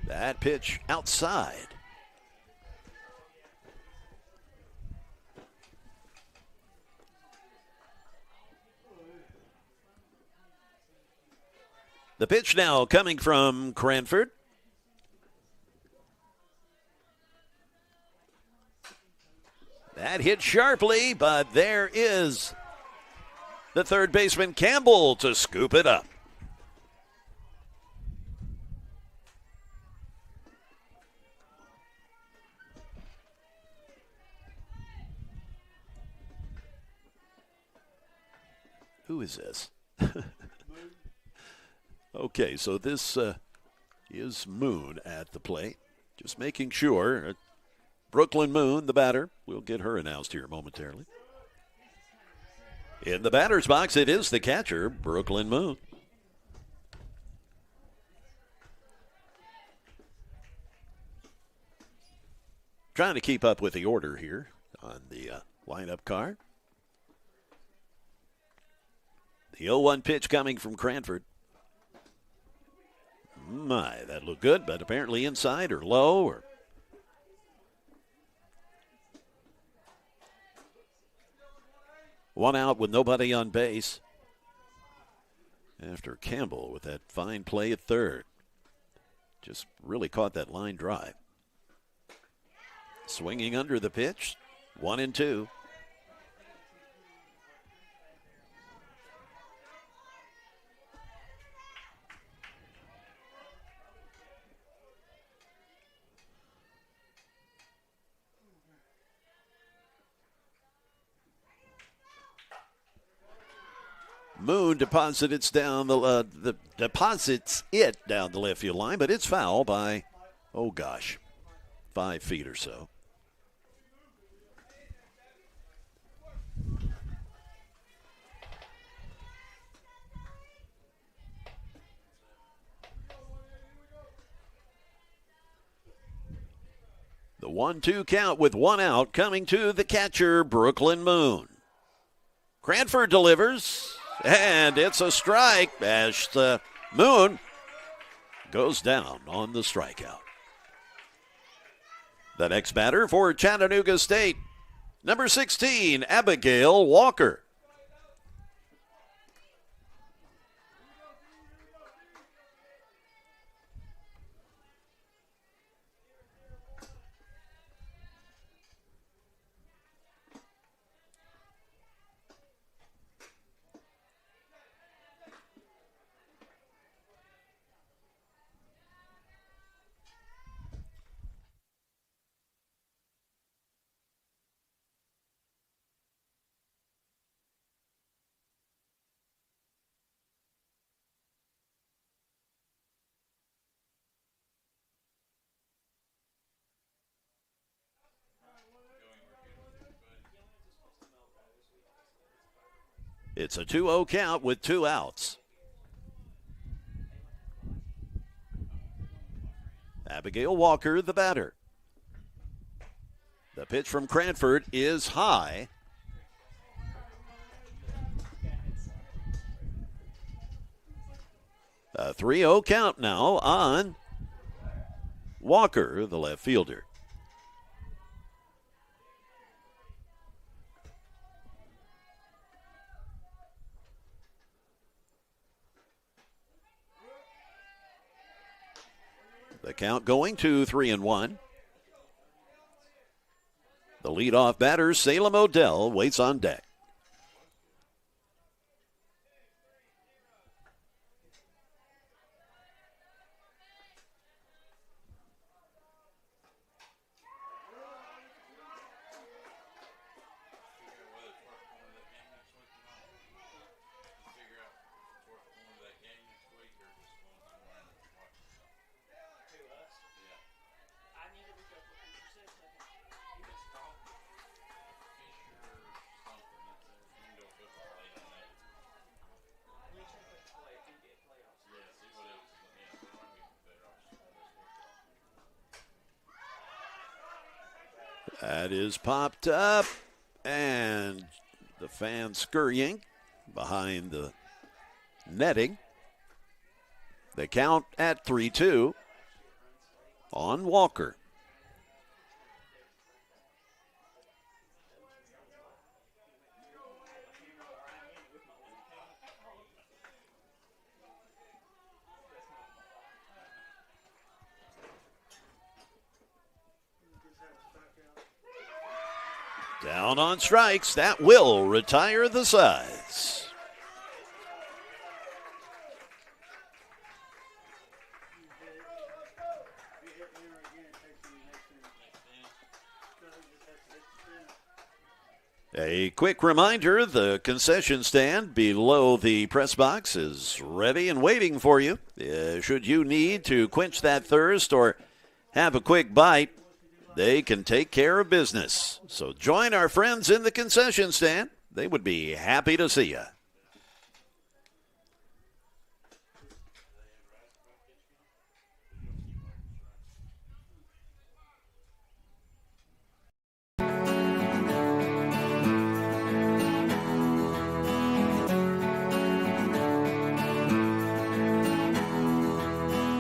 That pitch outside. The pitch now coming from Cranford. That hit sharply, but there is the third baseman Campbell to scoop it up. Who is this? Okay, so this is Moon at the plate. Just making sure. Brooklyn Moon, the batter. We'll get her announced here momentarily. In the batter's box, it is the catcher, Brooklyn Moon. Trying to keep up with the order here on the lineup card. The 0-1 pitch coming from Cranford. My, that looked good, but apparently inside or low or... One out with nobody on base after Campbell with that fine play at third. Just really caught that line drive. Swinging under the pitch, 1-2. Moon deposits down deposits it down the left field line, but it's foul by, 5 feet or so. The 1-2 count with one out coming to the catcher, Brooklyn Moon. Cranford delivers. And it's a strike as the Moon goes down on the strikeout. The next batter for Chattanooga State, number 16, Abigail Walker. It's a 2-0 count with 2 outs. Abigail Walker, the batter. The pitch from Cranford is high. A 3-0 count now on Walker, the left fielder. The count going to 3-1. The leadoff batter, Salem Odell, waits on deck. That is popped up, and the fans scurrying behind the netting. They count at 3-2 on Walker. Down on strikes. That will retire the sides. A quick reminder, the concession stand below the press box is ready and waiting for you. Should you need to quench that thirst or have a quick bite, they can take care of business. So join our friends in the concession stand. They would be happy to see you.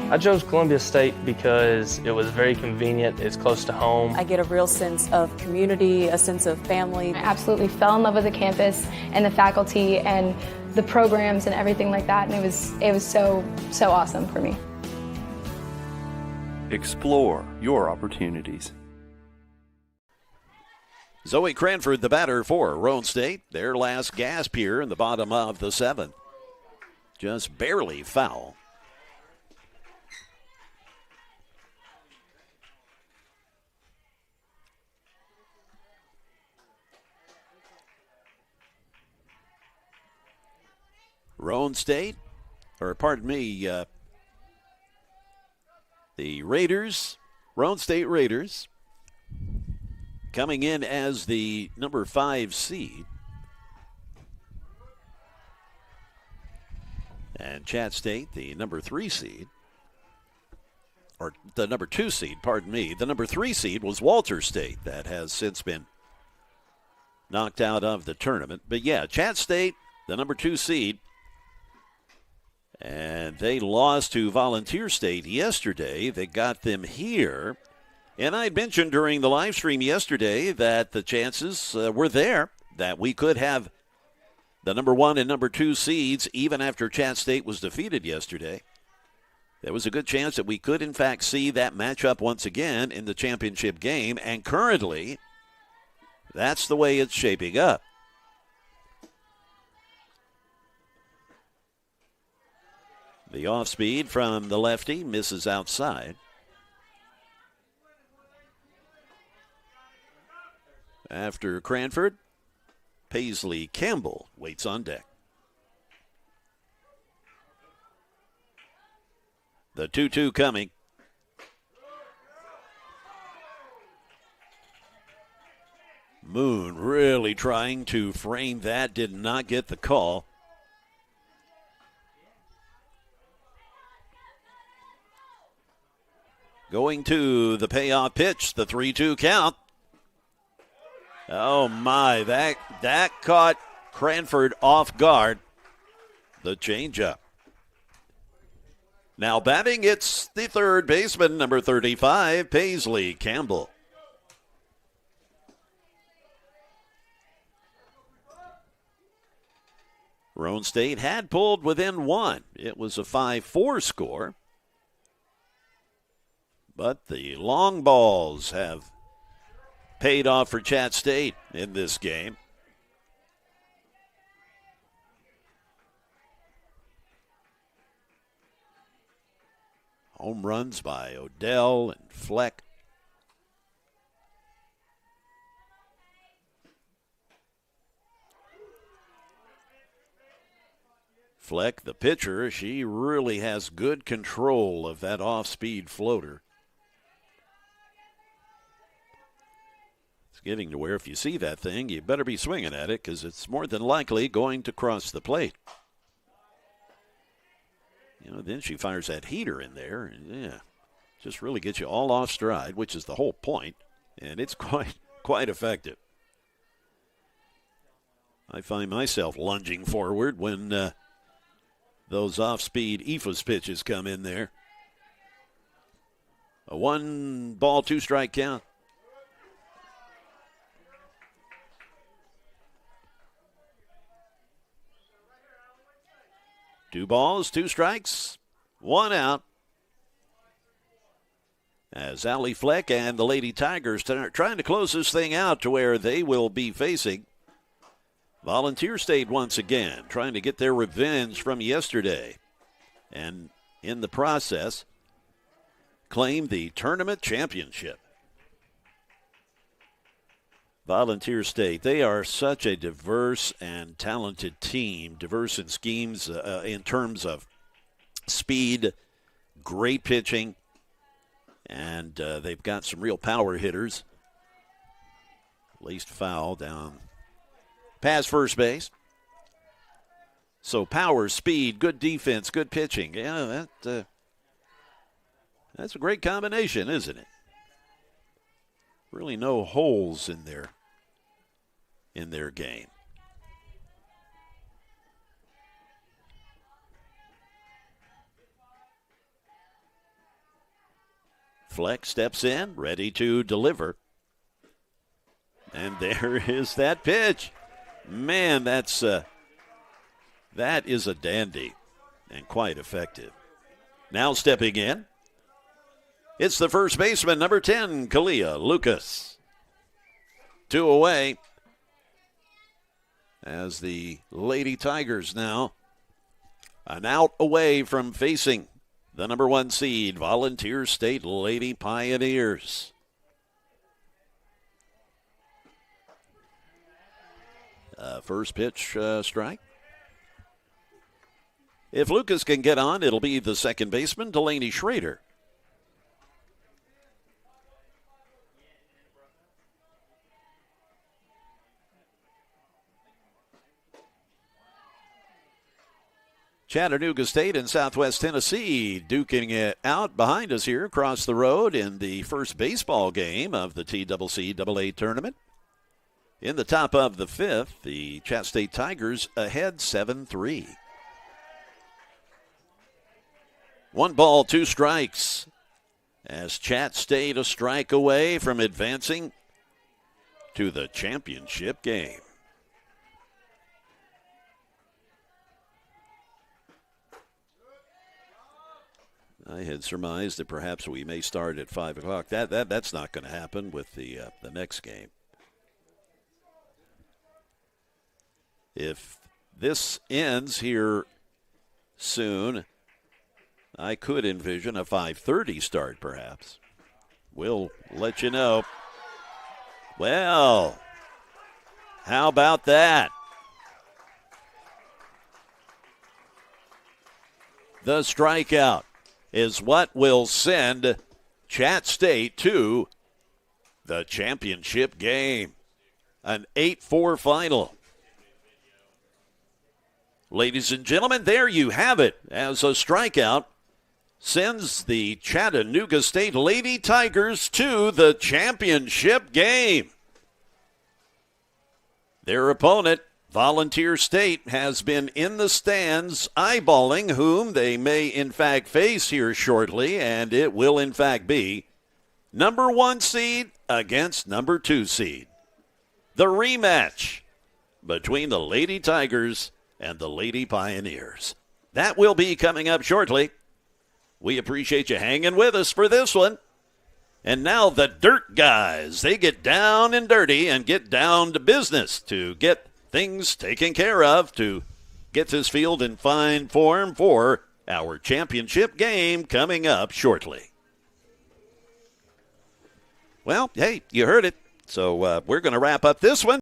I chose Columbia State because it was very convenient. It's close to home. I get a real sense of community, a sense of family. I absolutely fell in love with the campus and the faculty and the programs and everything like that, and it was so awesome for me. Explore your opportunities. Zoe Cranford, the batter for Roane State. Their last gasp here in the bottom of the seventh. Just barely foul. Roane State, or pardon me, the Raiders, Roane State Raiders, coming in as the number 5 seed. And Chat State, the number 3 seed. Or the number 2 seed, pardon me. The number 3 seed was Walter State. That has since been knocked out of the tournament. But yeah, Chat State, the number 2 seed. And they lost to Volunteer State yesterday. They got them here. And I mentioned during the live stream yesterday that the chances were there that we could have the number 1 and number 2 seeds even after Chat State was defeated yesterday. There was a good chance that we could, in fact, see that matchup once again in the championship game. And currently, that's the way it's shaping up. The off speed from the lefty misses outside. After Cranford, Paisley Campbell waits on deck. The 2-2 coming. Moon really trying to frame that, did not get the call. Going to the payoff pitch, the 3-2 count. Oh my, that caught Cranford off guard. The changeup. Now batting, it's the third baseman, number 35, Paisley Campbell. Roane State had pulled within 1. It was a 5-4 score. But the long balls have paid off for Chat State in this game. Home runs by Odell and Fleck. Fleck, the pitcher, she really has good control of that off-speed floater. Getting to where if you see that thing, you better be swinging at it because it's more than likely going to cross the plate. You know, then she fires that heater in there, and yeah, just really gets you all off stride, which is the whole point, and it's quite effective. I find myself lunging forward when those off-speed ephus pitches come in there. A 1-ball, 2-strike count. 2 balls, 2 strikes, 1 out. as Allie Fleck and the Lady Tigers are trying to close this thing out to where they will be facing Volunteer State once again, trying to get their revenge from yesterday. And in the process, claim the tournament championship. Volunteer State, they are such a diverse and talented team, diverse in schemes in terms of speed, great pitching, and they've got some real power hitters. Least foul down past first base. So power, speed, good defense, good pitching. Yeah, that's a great combination, isn't it? Really no holes in their game. Fleck steps in, ready to deliver. And there is that pitch. Man, that is a dandy and quite effective. Now stepping in, it's the first baseman, number 10, Kalia Lucas. 2 away as the Lady Tigers now an out away from facing the number 1 seed, Volunteer State Lady Pioneers. First pitch strike. If Lucas can get on, it'll be the second baseman, Delaney Schrader. Chattanooga State and Southwest Tennessee duking it out behind us here across the road in the first baseball game of the TCCAA Tournament. In the top of the 5th, the Chat State Tigers ahead 7-3. 1 ball, 2 strikes as Chat State a strike away from advancing to the championship game. I had surmised that perhaps we may start at 5 o'clock. That's not going to happen with the next game. If this ends here soon, I could envision a 5:30 start perhaps. We'll let you know. Well, how about that? The strikeout is what will send Chat State to the championship game. An 8-4 final. Ladies and gentlemen, there you have it, as a strikeout sends the Chattanooga State Lady Tigers to the championship game. Their opponent, Volunteer State, has been in the stands eyeballing whom they may in fact face here shortly, and it will in fact be number 1 seed against number 2 seed. The rematch between the Lady Tigers and the Lady Pioneers. That will be coming up shortly. We appreciate you hanging with us for this one. And now the Dirt Guys, they get down and dirty and get down to business to get things taken care of, to get this field in fine form for our championship game coming up shortly. Well, hey, you heard it. So we're going to wrap up this one.